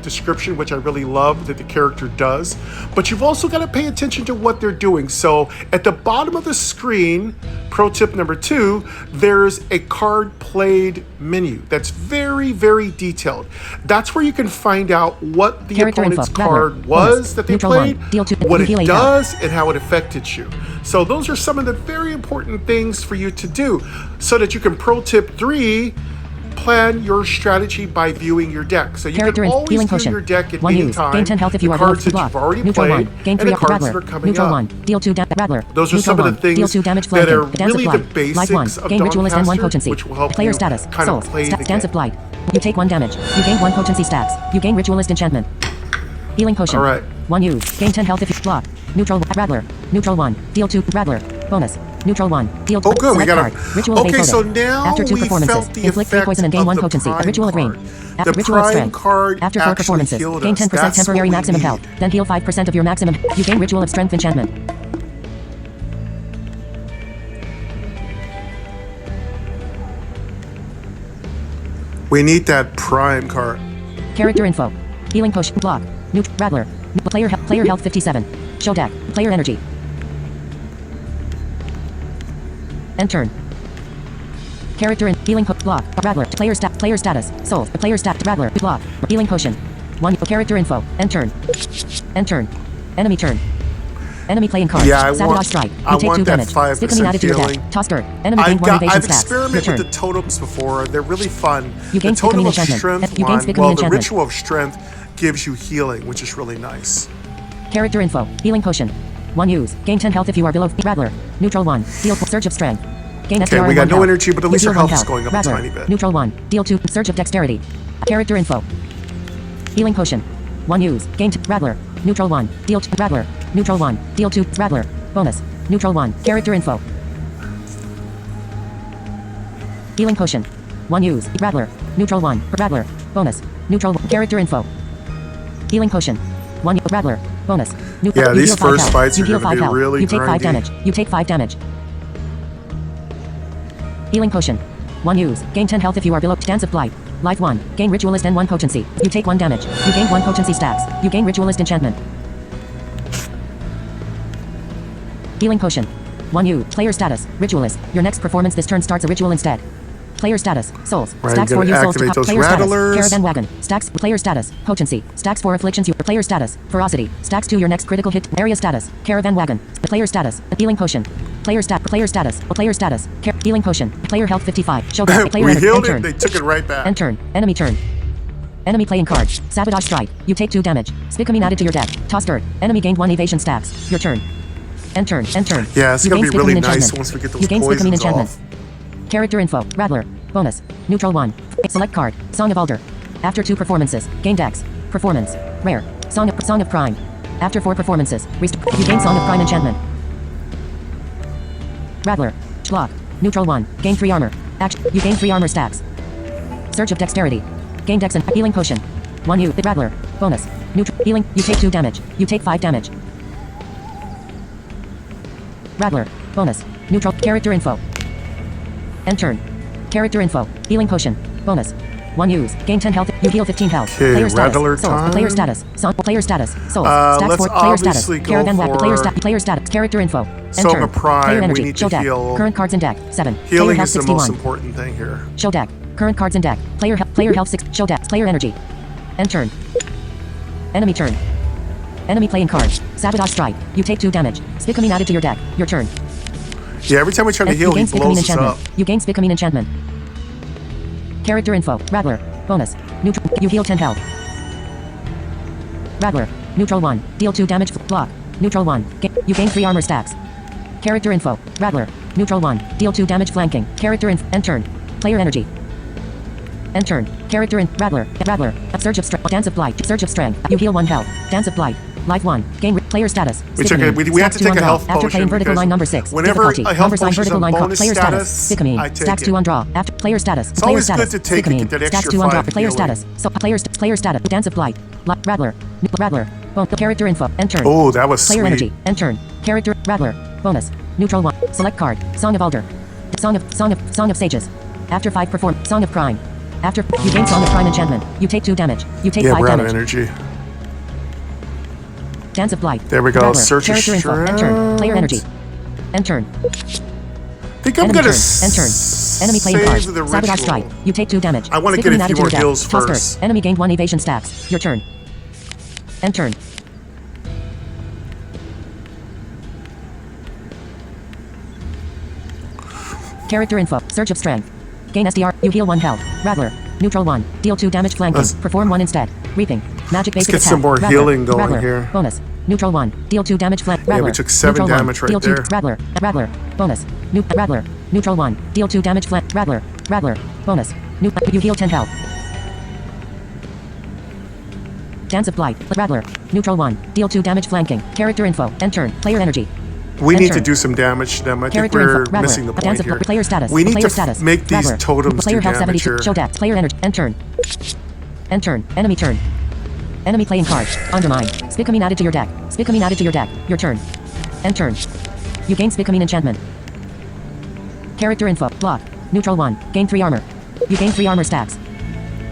description, which I really love that the character does, but you've also got to pay attention to what they're doing. So at the bottom of the screen, pro tip number 2, there's a card played menu that's very, very detailed. That's where you can find out what the Character opponent's info. card Rattler. was Bonus. that they Neutral played, 1. Deal 2. what it Healing does, and how it affected you. So those are some of the very important things for you to do so that you can pro tip 3, plan your strategy by viewing your deck. So you Character can and always healing view potion. your deck at 1 any use. time. Gain 10 health if you the are cards below that block. you've already Neutral played 1. Gain and 3 the after cards Rattler. that are coming Neutral up. 1. Deal 2 Rattler. Those are Neutral some of the 1. things Deal 2 damage that flanking. are Dance of really the Blight. Blight 1. basics of Gain ritualist and 1 Dawncaster, potency. which will help Player you status. kind of Souls. play the Dance game. of Blight. You take 1 damage. You gain 1 potency stacks. You gain ritualist enchantment. Healing potion. All right. 1 use. Gain 10 health if you block. Neutral Rattler. Neutral 1. Deal 2 Rattler. Bonus. Neutral 1. Deal 2. Oh, good. We Select got card. Ritual Okay, evade so photo. now After 2 we performances, felt the inflict 3 effect poison and gain of 1 the potency. A prime ritual of rain. card. After The ritual of prime strength. card After 4 actually performances, healed gain us. 10% That's temporary what we maximum need. health. Then heal 5% of your maximum. You gain ritual of strength enchantment. We need that prime card. Character info. Healing potion. Block. Rattler. Player health 57. Show deck. Player energy. End turn. Character in healing block. Rattler. Player status. Soul. Player Rattler. Block. Healing potion. 1 character info. End turn. End turn. Enemy turn. Enemy playing card. Yeah, I Sabotage want- strike. I You take want 2 that damage. 5% Spicamine added to your healing. deck. Toss dirt. Enemy gain 1 evasion I've stats. Your experimented turn. with the totems before. They're really fun. You gain the totem Spicamine of enchantment. strength You gain one, Spicamine well, the enchantment. ritual of strength gives you healing, which is really nice. Character info. Healing potion. 1 use. Gain 10 health if you are below. Rattler. Neutral 1. Deal surge of strength. Gain Okay, SDR we and got 1 no health. energy, but at You least our heal 1 health is going up a Rattler. tiny bit. Neutral 1. Deal 2 surge of dexterity. Character info. Healing potion. 1 use. Gain Rattler. Neutral 1. Deal Rattler. Neutral 1. Deal 2 Rattler. Bonus. Neutral 1. Character info. Healing potion. 1 use. Rattler. Neutral 1. Rattler. Bonus. Neutral 1. Character info. Healing potion. 1 Rattler. Bonus. Yeah, you these heal 5 first health. fights You are heal going to 5 be health. really You take 5 grindy. damage. You take 5 damage. Healing potion. 1 use. Gain 10 health if you are below. Dance of Blight. Life 1. Gain Ritualist and 1 potency. You take 1 damage. You gain 1 potency stacks. You gain Ritualist enchantment. Healing potion. 1 use. Player status. Ritualist. Your next performance this turn starts a ritual instead. Player status. Souls. Right, Stacks I'm 4 gonna use souls to activate those player rattlers. status. Caravan wagon. Stacks. Player status. Potency. Stacks 4 afflictions. You. Player status. Ferocity. Stacks 2 your next critical hit. Area status. Caravan wagon. Player status. Healing potion. Player status. Player status. Healing potion. Player health 55. Showdown. Player We energy. healed End it, turn. they took it right back. End turn. Enemy turn. Enemy playing card. Sabotage strike. You take 2 damage. Spicamine added to your deck. Toss dirt. Enemy gained 1 evasion stacks. Your turn. End turn. End turn. Yeah, it's You going to gain be really Spicamine nice enchantment. once we get those You gain Spicamine poisons enchantment. off. Character info. Rattler. Bonus. Neutral 1. Select card. Song of Alder. After 2 performances. Gain dex. Performance. Rare. Song of Prime. After 4 performances. You gain Song of Prime enchantment. Rattler. Schlock. Neutral 1. Gain 3 armor. Action. You gain 3 armor stacks. Surge of dexterity. Gain dex and healing potion. 1 U. Rattler. Bonus. Neutral. Healing. You take 2 damage. You take 5 damage. Rattler. Bonus. Neutral. Character info. End turn. Character info. Healing potion. Bonus. 1 use. Gain 10 health. You heal 15 health. Okay, Player status. Rattler Souls. time. Player status. Song. Player status. Souls. Stacks let's 4. Player status. obviously go Caravan wagon. for Player status. Character info. End Song turn. of Prime. Player We energy. need to Show deck. heal. Current cards in deck. 7. Healing Player health is the 61. most important thing here. Show deck. Current cards in deck. Player health 6. Show deck. Player energy. End turn. Enemy turn. Enemy playing card. Sabotage strike. You take 2 damage. Spicamine added to your deck. Your turn. Yeah, every time we try to heal, You he gain Spicamine blows us enchantment. up. You gain Spicamine enchantment. Character info. Rattler. Bonus. Neutral. You heal 10 health. Rattler. Neutral 1. Deal 2 damage. Block. Neutral 1. You gain 3 armor stacks. Character info. Rattler. Neutral 1. Deal 2 damage flanking. Character info. End turn. Player energy. End turn. Character in Rattler. Rattler. Surge of strength. Dance of Blight. Surge of strength. You heal 1 health. Dance of Blight. Life 1. Gain player status. We took it. We have to Stacks 2 take on a draw. health After potion playing vertical because line number 6. whenever Difficulty. a health Number sign potion is vertical on line card. bonus Player status. status, Spicamine. I take Stacks it. 2 on draw. After player status. It's Player always status. good to take it, Spicamine. get that Stacks extra 2 on draw. 5 Player healing. status. So player status. Dance of Blight. Rattler. Rattler. Character info. End turn. Oh, that was Player sweet. energy. End turn. Character. Rattler. Bonus. Neutral 1. Select card. Song of Alder. Song of Sages. After 5 perform. Song of Prime. After you gain Song of Prime enchantment. You take 2 damage. You take Yeah, 5 we're out damage. of energy. Dance of Blight. There we go. Rattler. Search of Character info. End turn. Player energy. End turn. I think I'm Enemy gonna turn. End turn. Enemy playing save card. the Sabotage ritual. strike. You take 2 damage. I wanna get Spicamine a added few to more your deck. heals Toss first. dirt. Enemy gained 1 evasion stacks. Your turn. End turn. Character info. Surge of strength. Gain SDR. You heal 1 health. Rattler. Neutral 1. Deal 2 damage flanking. Perform 1 instead. Reaping. Magic basic get attack. some more Rattler. healing going Rattler. here. Bonus. Neutral 1. Deal 2 damage flank. Rattler. we took 7 Neutral 1. damage right Deal 2. there. Rattler. Rattler. Bonus. Rattler. Neutral 1. Deal 2 damage flank. Rattler. Rattler. Bonus. You heal 10 health. Dance of Blight. Rattler. Neutral 1. Deal 2 damage flanking. Character info. End turn. Player energy. We End need to turn. do some damage to them. I think Character we're info. Rattler. missing the point Dance of here. player status. We need player to status. make these Rattler. totems Player do health damage 72. here. Show deck. Player energy. End turn. End turn. Enemy turn. Enemy playing card. Undermine. Spicamine added to your deck. Spicamine added to your deck. Your turn. End turn. You gain Spicamine enchantment. Character info. Block. Neutral 1. Gain 3 armor. You gain 3 armor stacks.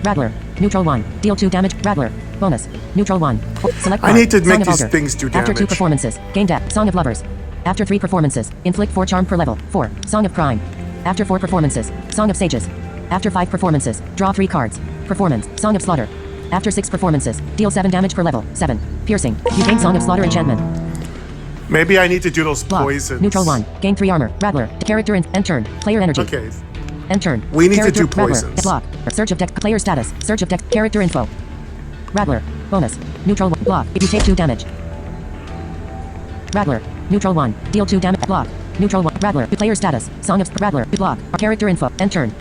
Rattler. Neutral 1. Deal 2 damage. Rattler. Bonus. Neutral 1. Select I card. need to Song make of these Alder. things do After 2 damage. performances. Gain deck. Song of Lovers. After 3 performances. Inflict 4 charm per level. 4. Song of Prime. After 4 performances. Song of Sages. After 5 performances. Draw 3 cards. Performance. Song of Slaughter. After 6 performances. Deal 7 damage per level. 7. Piercing. You gain Song of Slaughter enchantment. Maybe I need to do those Block. poisons. Neutral 1. Gain 3 armor. Rattler. Character in. End turn. Player energy. Okay. End turn. We need to Character, do Rattler. poisons. Block. Search of deck. Player status. Search of deck. Character info. Rattler. Bonus. Neutral 1. Block. If you take 2 damage. Rattler. Neutral 1. Deal 2 damage. Block. Neutral 1. Rattler. Player status. Song of Rattler. Block. Character info. End turn.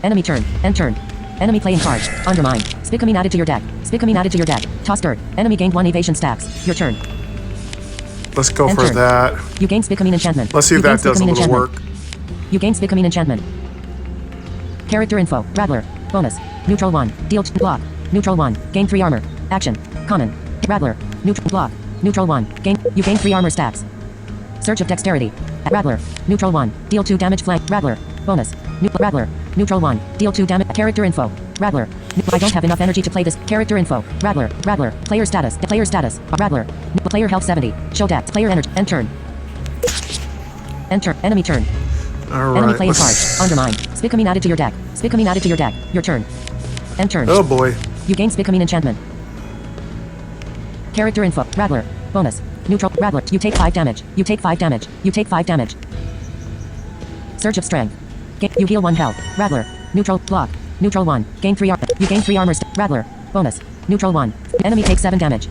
Enemy turn. End turn. Enemy playing card. Undermine. Spicamine added to your deck. Spicamine added to your deck. Toss dirt. Enemy gained 1 evasion stacks. Your turn. Let's go End for turn. that. You gain Spicamine enchantment. Let's see if You gain that does a Spicamine little enchantment. work. You gain Spicamine enchantment. Character info. Rattler. Bonus. Neutral 1. Deal block. Neutral 1. Gain 3 armor. Action. Common. Rattler. Neutral block. Neutral 1. You gain 3 armor stacks. Surge of dexterity. Rattler. Neutral 1. Deal 2 damage flank. Rattler. Bonus. Rattler. Neutral 1. Deal 2 damage. Character info. Rattler. I don't have enough energy to play this. Character info. Rattler. Rattler. Player status. Player status. Rattler. Player health 70. Show dex. Player energy. End turn. End turn. Enemy turn. All right. Enemy playing card. Undermine. Spicamine added to your deck. Spicamine added to your deck. Your turn. End turn. Oh boy. You gain Spicamine enchantment. Character info. Rattler. Bonus. Neutral. Rattler. You take 5 damage. You take 5 damage. You take 5 damage. Surge of strength. You heal 1 health. Rattler. Neutral. Block. Neutral 1. Gain 3 armor. You gain 3 armor. Rattler. Bonus. Neutral 1. Enemy takes 7 damage.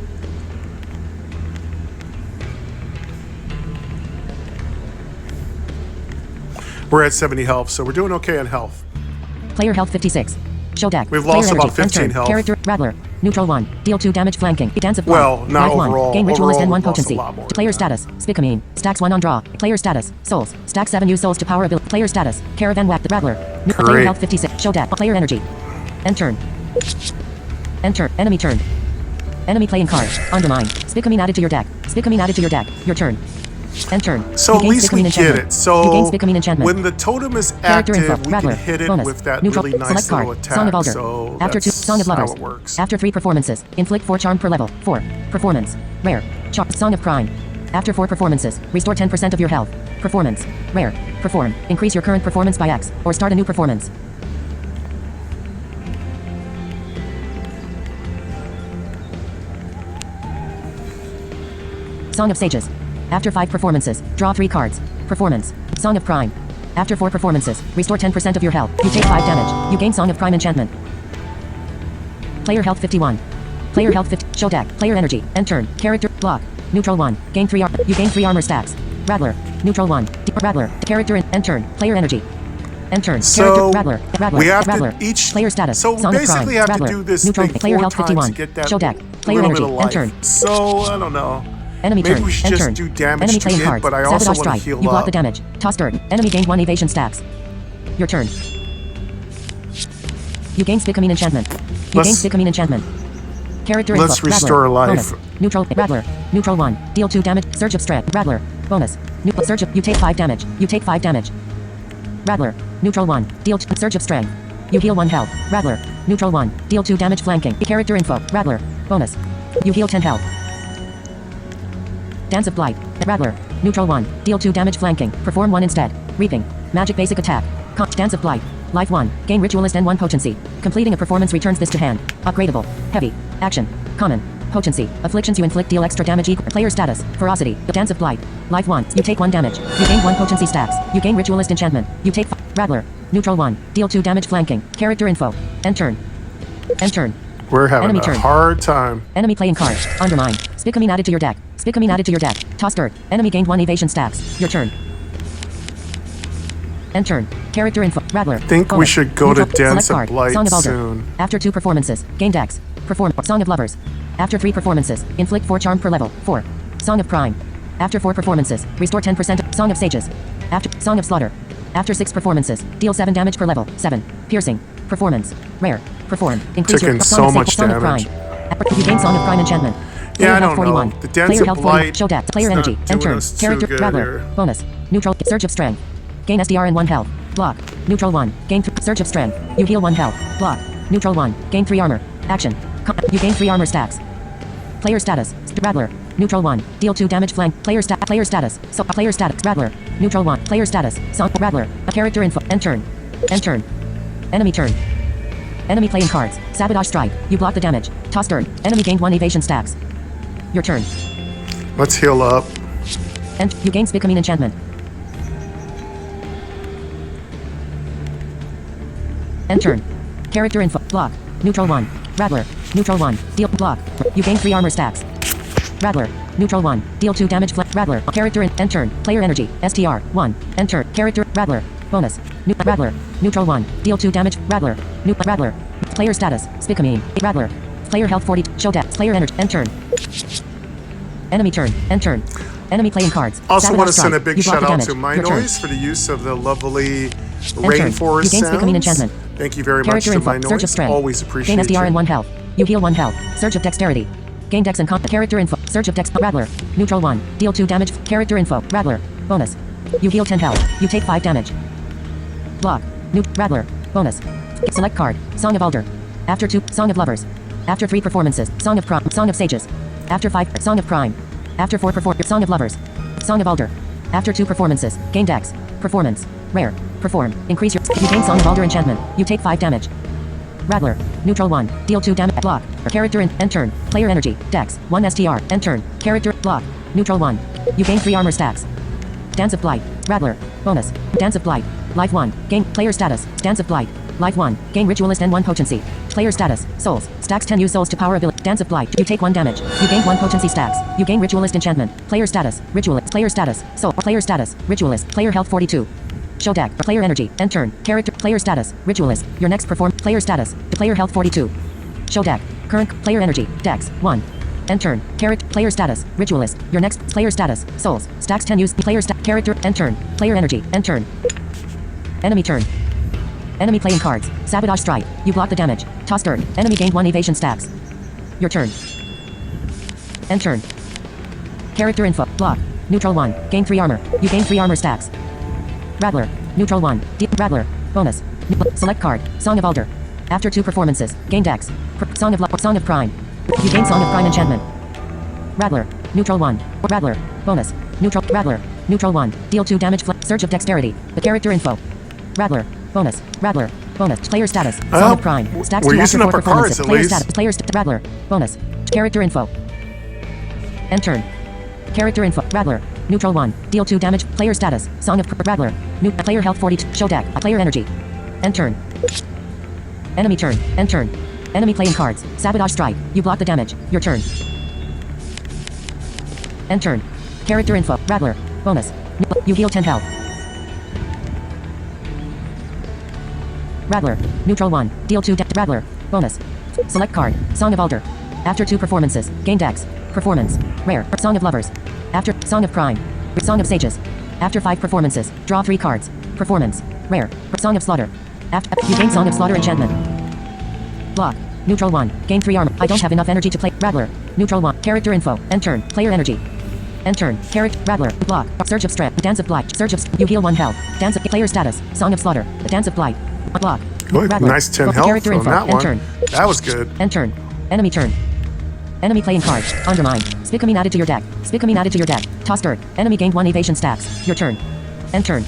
We're at 70 health, so we're doing okay on health. Player health 56. Show deck. We've Player lost energy. about 15 End turn. health. Character. Rattler. Neutral 1. Deal 2 damage flanking. Dance of Well, not Life overall. 1. Gain ritualist and 1 Overall, we've lost a potency. lot more than Player that. status. Spicamine. Stacks 1 on draw. Player status. Souls. Stack 7 use souls to power ability. Player status. Caravan whack the Rattler. Player Great. health 56. Show deck. Player energy. End turn. End turn. Enemy turn. Enemy playing card. Undermine. Spicamine added to your deck. Spicamine added to your deck. Your turn. End turn. So You at gain least we Spicamine get enchantment. it. So you gain Spicamine enchantment. when the totem is Character active, info. we Rattler. can hit it Bonus. with that Neutral. really nice Select little card. attack. Song of Alder. So After 2. that's Song of Lovers. how it works. After 3 performances. Inflict 4 charm per level. 4. Performance. Rare. Song of Crime. After 4 performances. Restore 10% of your health. Performance. Rare. Perform. Increase your current performance by X. Or start a new performance. Song of Sages. After 5 performances, draw 3 cards. Performance. Song of Crime. After 4 performances, restore 10% of your health. You take 5 damage. You gain Song of Crime enchantment. Player health 51. Player health 50. Show deck. Player energy. End turn. Character. Block. Neutral 1. Gain 3 armor. You gain 3 armor stacks. Rattler. Neutral 1. Rattler. Character. End turn. Player energy. End turn. So Character. Rattler. Rattler. we have Rattler. to each. Player status. So we Song of basically Crime. have Rattler. to do this Neutral. thing Player 4 health times 51. to get that Show deck. Player little energy. bit of End life. turn. So I don't know. Enemy Maybe turn. we should End just turn. do damage Enemy to playing hit, cards. but I also Sabotage want to strike. heal You block up. the damage. Toss turn. Enemy gained 1 evasion stacks. Your turn. You gain Spicamine enchantment. You gain Spicamine enchantment. Character Let's info. restore Rattler. life. Bonus. Neutral. Rattler. Neutral 1. Deal 2 damage. Surge of strength. Rattler. Bonus. Surge of. You take 5 damage. You take 5 damage. Rattler. Neutral 1. Deal surge of strength. You heal 1 health. Rattler. Neutral 1. Deal 2 damage flanking. Character info. Rattler. Bonus. You heal 10 health. Dance of Blight. Rattler. Neutral 1. Deal 2 damage flanking. Perform 1 instead. Reaping. Magic basic attack. Dance of Blight. Life 1. Gain Ritualist and 1 potency. Completing a performance returns this to hand. Upgradeable. Heavy. Action. Common. Potency. Afflictions you inflict deal extra damage equal. Player status. Ferocity. Dance of Blight. Life 1. You take 1 damage. You gain 1 potency stacks. You gain Ritualist enchantment. You take Rattler. Neutral 1. Deal 2 damage flanking. Character info. End turn. End turn. We're having Enemy a turn. hard time. Enemy playing card. Undermine. Spicamine added to your deck. Spicamine added to your deck. Toss dirt. Enemy gained 1 evasion stacks. Your turn. End turn. Character info. Rattler. Think we should go to Dance Select of card. Blight Song of Alder. soon. After 2 performances. Gain dex. Perform. Song of Lovers. After 3 performances. Inflict 4 charm per level. 4. Song of Crime. After 4 performances. Restore 10%. Song of Sages. After Song of Slaughter. After 6 performances. Deal 7 damage per level. 7. Piercing. Performance. Rare. Perform. Increase Taking your so Song of much Song of damage. Crime. You gain Song of Crime enchantment. Yeah, I Player health don't 41. know. The Dance Player of health Blight 41. Show deck. Player is energy. not End doing turn. us too Character. good Rattler. here. Bonus. Neutral. Surge of strength. Gain SDR and 1 health. Block. Neutral 1. Gain surge of strength. You heal 1 health. Block. Neutral 1. Gain 3 armor. Action. You gain 3 armor stacks. Player status. Rattler. Neutral 1. Deal 2 damage flank. Player status. So player status. Rattler. Neutral 1. Player status. Song. Rattler. A character info. End turn. End turn. Enemy turn. Enemy playing cards. Sabotage strike. You block the damage. Toss turn. Enemy gained 1 evasion stacks. Your turn. Let's heal up. And you gain Spicamine enchantment. End turn. Character info. Block. Neutral 1. Rattler. Neutral 1. Deal. Block. You gain 3 armor stacks. Rattler. Neutral 1. Deal 2 damage. Rattler. Character in. End turn. Player energy. STR. 1. Enter. Character. Rattler. Bonus. Rattler. Neutral 1. Deal 2 damage. Rattler. Rattler. Player status. Spicamine. Rattler. Player health 40. Show deck. Player energy. End turn. Enemy turn. End turn. Enemy playing cards. Also want to send a strike. big You block shout the out damage. to My Your turn. Noise for the use of the lovely End turn. rainforest You gain Spicamine sounds. enchantment. Thank you very much Character to info. my Surge of noise. strength. Always appreciate Gain SDR you. and 1 health. You heal 1 health. Surge of dexterity. Gain dex and character info. Surge of dex. Rattler. Neutral 1. Deal 2 damage. Character info. Rattler. Bonus. You heal 10 health. You take 5 damage. Block. Rattler. Bonus. Select card. Song of Alder. After 2. Song of Lovers. After 3 performances. Song of Song of Sages. After 5. Song of Prime. After 4 Song of Lovers. Song of Alder. After 2 performances. Gain dex. Performance. Rare. Perform. Increase your. You gain Song of Alder enchantment. You take 5 damage. Rattler. Neutral 1. Deal 2 damage. Block. Character in. End turn. Player energy. Dex. 1 STR. End turn. Character. Block. Neutral 1. You gain 3 armor stacks. Dance of Blight. Rattler. Bonus. Dance of Blight. Life 1. Gain. Player status. Dance of Blight. Life 1. Gain Ritualist and 1 potency. Player status. Souls. Stacks 10. Use souls to power ability. Dance of Blight. You take 1 damage. You gain 1 potency stacks. You gain Ritualist enchantment. Player status. Ritualist. Player status. Soul. Player status. Ritualist. Player health 42. Show deck. Player energy. End turn. Character. Player status. Ritualist. Your next perform. Player status. Player health 42. Show deck. Current. Player energy. Dex. 1. End turn. Character. Player status. Ritualist. Your next. Player status. Souls. Stacks 10. Use. Player character. End turn. Player energy. End turn. Enemy turn. Enemy playing cards. Sabotage strike. You block the damage. Toss turn. Enemy gained 1 evasion stacks. Your turn. End turn. Character info. Block. Neutral 1. Gain 3 armor. You gain 3 armor stacks. Rattler. Neutral 1. Rattler. Bonus. Select card. Song of Alder. After 2 performances. Gain dex. Song of Prime. You gain Song of Prime enchantment. Rattler. Neutral 1. Rattler. Bonus. Neutral. Rattler. Neutral 1. Deal 2 damage. Surge of dexterity. The character info. Rattler. Bonus. Rattler. Bonus. Player status. Song of Prime. Stacks we're 2 after using 4 up our performances. cards, at Player least. status. Player Rattler. Bonus. Character info. End turn. Character info. Rattler. Neutral 1. Deal 2 damage. Player status. Song of Rattler. New player health 42. Show deck. Player energy. End turn. Enemy turn. End turn. Enemy playing cards. Sabotage strike. You block the damage. Your turn. End turn. Character info. Rattler. Bonus. You heal 10 health. Rattler. Neutral 1. Deal 2 Rattler. Bonus. Select card. Song of Alder. After 2 performances. Gain dex. Performance. Rare. Song of Lovers. After. Song of Prime. Song of Sages. After 5 performances. Draw 3 cards. Performance. Rare. Song of Slaughter. After. You gain Song of Slaughter enchantment. Block. Neutral 1. Gain 3 armor. I don't have enough energy to play. Rattler. Neutral 1. Character info. End turn. Player energy. End turn. Character. Rattler. Block. Surge of strength. Dance of Blight. Surge of. You heal 1 health. Dance of. Player status. Song of Slaughter. The Dance of Blight. Block. Good. Rattler. Nice 10 health Character on info. that End one. turn. That was good. End turn. Enemy turn. Enemy playing card. Undermine. Spicamine added to your deck. Spicamine added to your deck. Toss dirt. Enemy gained 1 evasion stacks. Your turn. End turn.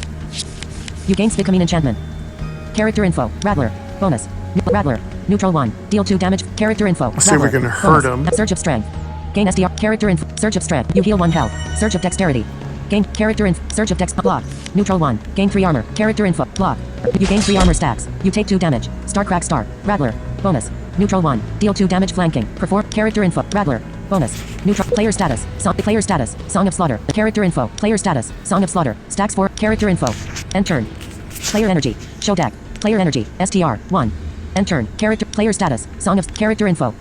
You gain Spicamine enchantment. Character info. Rattler. Bonus. Rattler. Neutral 1. Deal 2 damage. Character info. Let's see if we Rattler. can hurt him. Surge of strength. Gain SDR. Character info. Surge of strength. You heal 1 health. Surge of dexterity. Gain character info. Surge of dex. Block. Neutral 1. Gain 3 armor. Character info. Block. You gain 3 armor stacks. You take 2 damage. Star crack star. Rattler. Bonus. Neutral 1. Deal 2 damage flanking. Perform. Character info. Rattler. Bonus. Neutral. Player status. Player status. Song of Slaughter. Character info. Player status. Song of Slaughter. Stacks 4. Character info. End turn. Player energy. Show deck. Player energy. STR. 1. End turn. Character. Player status. Song of. Character info.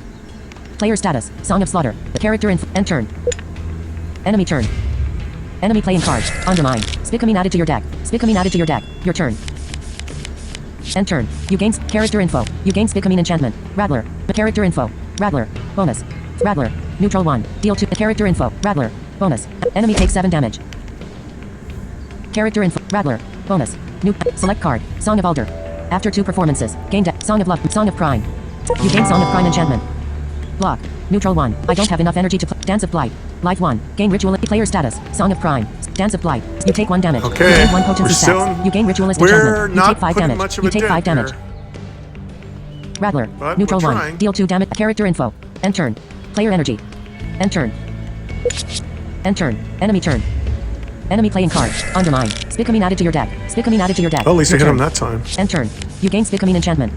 Player status. Song of Slaughter. Character info. End turn. Enemy turn. Enemy playing cards. Undermine. Spicamine added to your deck. Spicamine added to your deck. Your turn. End turn. You gain character info. You gain Spicamine enchantment. Rattler. Character info. Rattler. Bonus. Rattler. Neutral 1. Deal 2. Character info. Rattler. Bonus. Enemy takes 7 damage. Character info. Rattler. Bonus. New. Select card. Song of Alder. After 2 performances. Gain deck. Song of Love. Song of Prime. You gain Song of Prime enchantment. Block. Neutral 1. I don't have enough energy to play. Dance of Blight. Life 1. Gain Ritualist. Player status. Song of Prime. Dance of Blight. You take 1 damage. Okay. You gain 1 potency We're still- stacks. You gain Ritualist we're enchantment. You not take 5 putting damage. much of You a take dent 5 damage. here. Rattler. But Neutral we're 1. trying. Deal 2 damage. Character info. End turn. Player energy. End turn. End turn. Enemy turn. Enemy playing card. Undermine. Spicamine added to your deck. Spicamine added to your deck. Well, at least I Your hit him turn. that time. End turn. You gain Spicamine enchantment.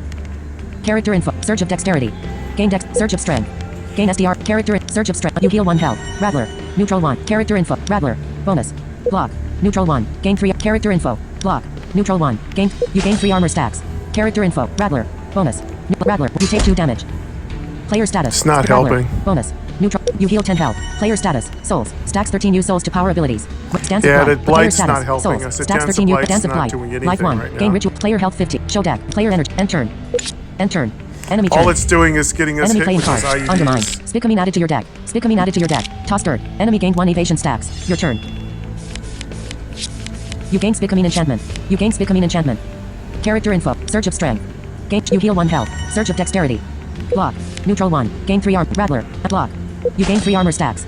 Character info. Surge of dexterity. Gain dex. Surge of strength. Gain SDR. Character. Surge of strength. You heal 1 health. Rattler. Neutral 1. Character info. Rattler. Bonus. Block. Neutral 1. Gain 3. Character info. Block. Neutral 1. Gain. You gain 3 armor stacks. Character info. Rattler. Bonus. Rattler. You take 2 damage. Player status. It's not Rattler. helping. Bonus. Neutral. You heal 10 health. Player status. Souls. Stacks 13. Use souls to power abilities. Dance Yeah, of the Blight. Player Blight's status. not helping Souls. us. The Stacks Dance of 13. Blight's Dance of not Blight. doing anything Life 1. right now. Gain ritual. Player health 50. Show deck. Player energy. End turn. End turn. Enemy turn. All it's doing is getting us Enemy hit playing with those cards. IUDs. Undermine. Spicamine added to your deck. Spicamine added to your deck. Toss bird. Enemy gained 1 evasion stacks. Your turn. You gain Spicamine enchantment. You gain Spicamine enchantment. Character info. Surge of strength. Gain. You heal 1 health. Surge of dexterity. Block. Neutral 1. Gain 3 arm. Rattler. Block. You gain 3 armor stacks.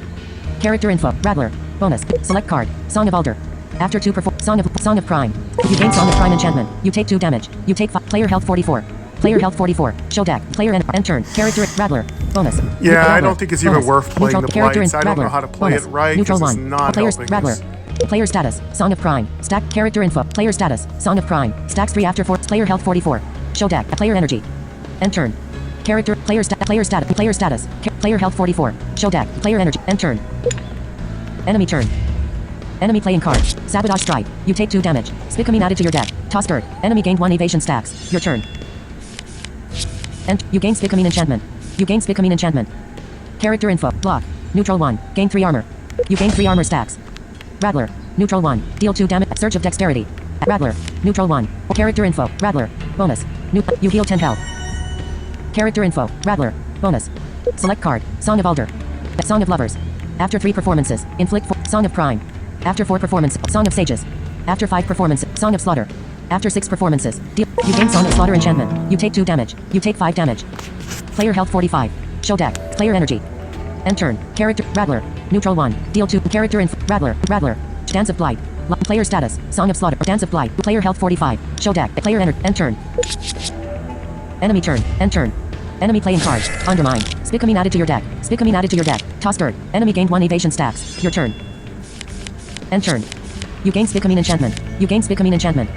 Character info. Rattler. Bonus. Select card. Song of Alder. After 2 perform. Song of Prime. You gain Song of Prime enchantment. You take 2 damage. You take 5. Player health 44. Player health 44. Show deck. Player end turn. Character Rattler. Bonus. Yeah, Rattler. I don't think it's even Bonus. worth playing Neutral. the Character Blights. I don't know Rattler. how to play Bonus. it right Neutral because 1. it's not Players helping Rattler. us. Player status. Song of Prime. Stack. Character info. Player status. Song of Prime. Stacks 3 after 4. Player health 44. Show deck. Player energy. End turn. Character. Player status. Player status. Player health 44. Show deck. Player energy. End turn. Enemy turn. Enemy playing card. Sabotage strike. You take 2 damage. Spicamine added to your deck. Toss bird. Enemy gained 1 evasion stacks. Your turn. And you gain Spicamine enchantment. You gain Spicamine enchantment. Character info. Block. Neutral 1. Gain 3 armor. You gain 3 armor stacks. Rattler. Neutral 1. Deal 2 damage. Surge of dexterity. Rattler. Neutral 1. Character info. Rattler. Bonus. You heal 10 health. Character info. Rattler. Bonus. Select card. Song of Alder. Song of Lovers. After 3 performances. Inflict 4. Song of Prime. After 4 performances. Song of Sages. After 5 performances. Song of Slaughter. After 6 performances. You gain Song of Slaughter enchantment. You take 2 damage. You take 5 damage. Player health 45. Show deck. Player energy. End turn. Character. Rattler. Neutral 1. Deal 2. Character info. Rattler. Rattler. Dance of Blight. Player status. Song of Slaughter. Dance of Blight. Player health 45. Show deck. Player end turn. Enemy turn. End turn. Enemy playing cards. Undermine. Spicamine added to your deck. Spicamine added to your deck. Toss bird. Enemy gained 1 evasion stacks. Your turn. End turn. You gain Spicamine enchantment. You gain Spicamine enchantment.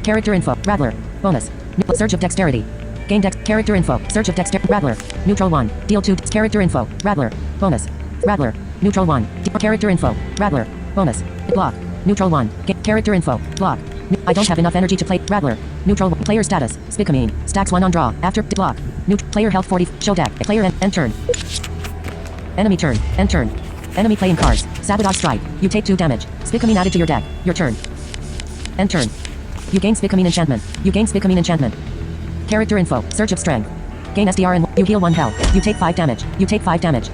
Character info. Rattler. Bonus. Surge of dexterity. Gain dex. Character info. Surge of dexterity. Rattler. Neutral 1. Deal 2. Character info. Rattler. Bonus. Rattler. Neutral 1. Character info. Rattler. Bonus. Block. Neutral 1. Character info. Block. I don't have enough energy to play. Rattler. Neutral. Player status. Spicamine. Stacks 1 on draw. After block. Player health 40. Show deck. Player end turn. Enemy turn. End turn. Enemy playing cards. Sabotage strike. You take 2 damage. Spicamine added to your deck. Your turn. End turn. You gain Spicamine enchantment. You gain Spicamine enchantment. Character info. Surge of strength. Gain SDR and you heal 1 health. You take 5 damage. You take 5 damage.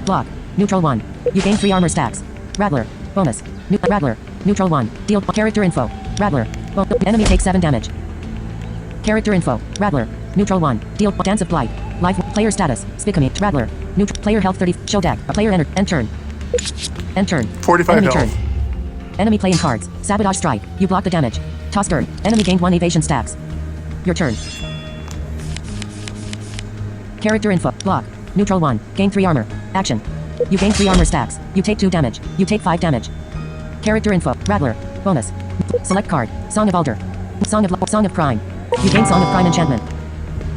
Block. Neutral 1. You gain 3 armor stacks. Rattler. Bonus. Rattler. Neutral 1. Deal. Character info. Rattler. Enemy takes 7 damage. Character info. Rattler. Neutral 1. Deal. Dance of Blight. Life. Player status. Spicamine. Rattler. Neutral. Player health 30. Show deck. Player enter. End turn. End turn. 45 Enemy health. turn. Enemy playing cards. Sabotage strike. You block the damage. Toss bird. Enemy gained 1 evasion stacks. Your turn. Character info. Block. Neutral 1. Gain 3 armor. Action. You gain 3 armor stacks. You take 2 damage. You take 5 damage. Character info. Rattler. Bonus. Select card. Song of Alder. Song of Prime. You gain Song of Prime enchantment.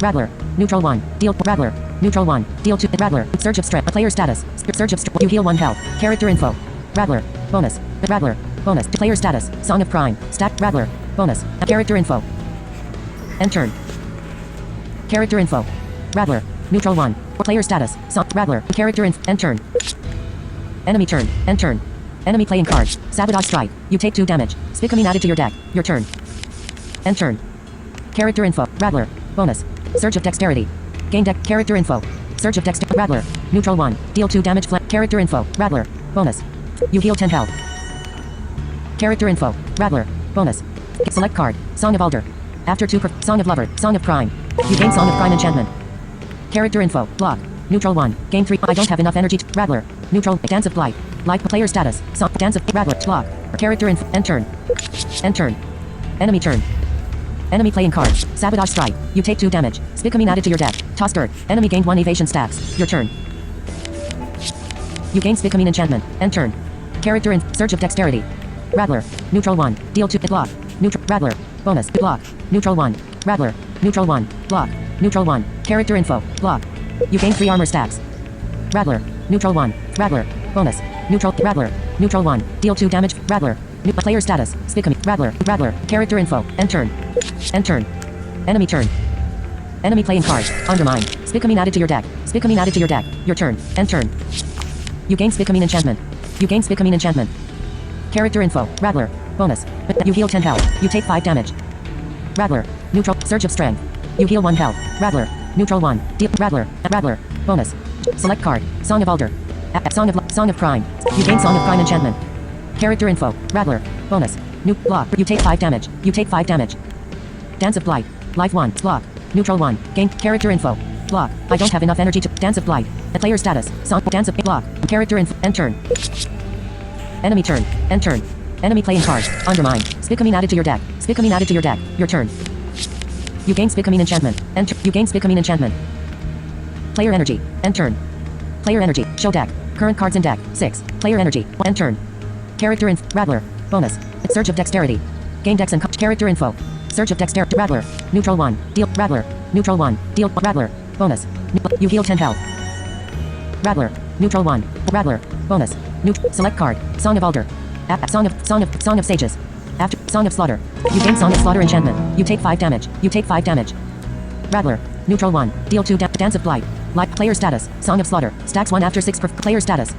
Rattler. Neutral 1. Deal. Rattler. Neutral 1. Deal 2. Rattler. Surge of strength. Player status. Surge of strength. You heal 1 health. Character info. Rattler. Bonus. Rattler. Bonus. Player status. Song of Prime. Stack. Rattler. Bonus. Character info. End turn. Character info. Rattler. Neutral 1. Player status. Song. Rattler. Character info. End turn. Enemy turn. End turn. Enemy playing cards. Sabotage strike. You take 2 damage. Spicamine added to your deck. Your turn. End turn. Character info. Rattler. Bonus. Surge of dexterity. Gain deck. Character info. Surge of dexterity. Rattler. Neutral 1. Deal 2 damage. Character info. Rattler. Bonus. You heal 10 health. Character info. Rattler. Bonus. Select card. Song of Alder. After 2 Song of Lover. Song of Prime. You gain Song of Prime enchantment. Character info. Block. Neutral 1. Gain 3. I don't have enough energy to. Rattler. Neutral. Dance of Blight. Like player status. Song. Dance of Rattler. Block. Character info. End turn. End turn. Enemy turn. Enemy playing cards. Sabotage strike. You take 2 damage. Spicamine added to your deck. Toss bird. Enemy gained 1 evasion stacks. Your turn. You gain Spicamine enchantment. End turn. Character in Surge of dexterity. Rattler. Neutral 1. Deal 2. Block. Neutral. Rattler. Bonus. Block. Neutral 1. Rattler. Neutral 1. Block. Neutral 1. Character info. Block. You gain 3 armor stacks. Rattler. Neutral 1. Rattler. Bonus. Neutral. Rattler. Neutral 1. Deal 2 damage. Rattler. Player status. Spicamine. Rattler. Rattler. Character info. End turn. End turn. Enemy turn. Enemy playing card. Undermine. Spicamine added to your deck. Spicamine added to your deck. Your turn. End turn. You gain Spicamine enchantment. You gain Spicamine enchantment. Character info. Rattler. Bonus. You heal 10 health. You take 5 damage. Rattler. Neutral. Surge of strength. You heal 1 health. Rattler. Neutral 1. Deal. Rattler. Rattler. Bonus. Select card. Song of Alder. Song of Crime. You gain Song of Crime enchantment. Character info. Rattler. Bonus. New block. You take 5 damage. You take 5 damage. Dance of Blight. Life 1. Block. Neutral 1. Gain. Character info. Block. I don't have enough energy to. Dance of Blight. Player status. Song. Dance of block. Character info. End turn. Enemy turn. End turn. Enemy playing card. Undermine. Spicamine added to your deck. Spicamine added to your deck. Your turn. You gain Spicamine enchantment. Enter. You gain Spicamine enchantment. Player energy. End turn. Player energy. Show deck. Current cards in deck. 6. Player energy. End turn. Character info. Rattler. Bonus. Surge of dexterity. Gain dex and character info. Surge of dexterity. Rattler. Neutral 1. Deal. Rattler. Neutral 1. Deal. Rattler. Bonus. You heal 10 health. Rattler. Neutral 1. Rattler. Bonus. Select card. Song of Alder. Song of Sages. After Song of Slaughter. You gain Song of Slaughter enchantment. You take 5 damage. You take 5 damage. Rattler. Neutral 1. Deal 2 Dance of Blight. Like player status. Song of Slaughter. Stacks 1 after 6 per player status.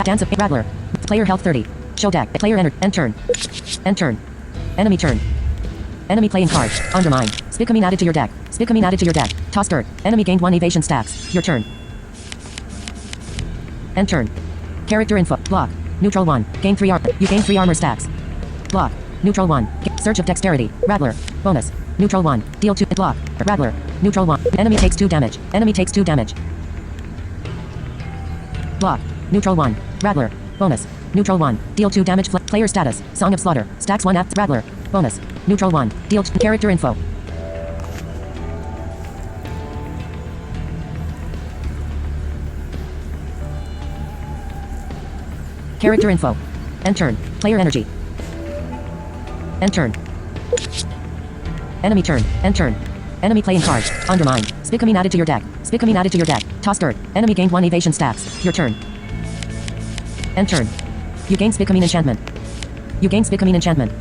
Dance of Rattler. Player health 30. Show deck. Player end turn. End turn. Enemy turn. Enemy playing card. Undermine. Spicamine added to your deck. Spicamine added to your deck. Toss dirt. Enemy gained 1 evasion stacks. Your turn. End turn. Character info. Block. Neutral 1. Gain 3 You gain 3 armor stacks. Block. Neutral 1. Surge of dexterity. Rattler. Bonus. Neutral 1. Deal 2 block. Rattler. Neutral 1. Enemy takes 2 damage. Enemy takes 2 damage. Block. Neutral 1. Rattler. Bonus. Neutral 1. Deal 2 damage. Player status. Song of Slaughter. Stacks 1 after Rattler. Bonus. Neutral 1. Deal 2 character info. Character info. End turn. Player energy. End turn. Enemy turn. End turn. Enemy playing card. Undermine. Spicamine added to your deck. Spicamine added to your deck. Toss dirt. Enemy gained 1 evasion stats. Your turn. End turn. You gain Spicamine enchantment. You gain Spicamine enchantment.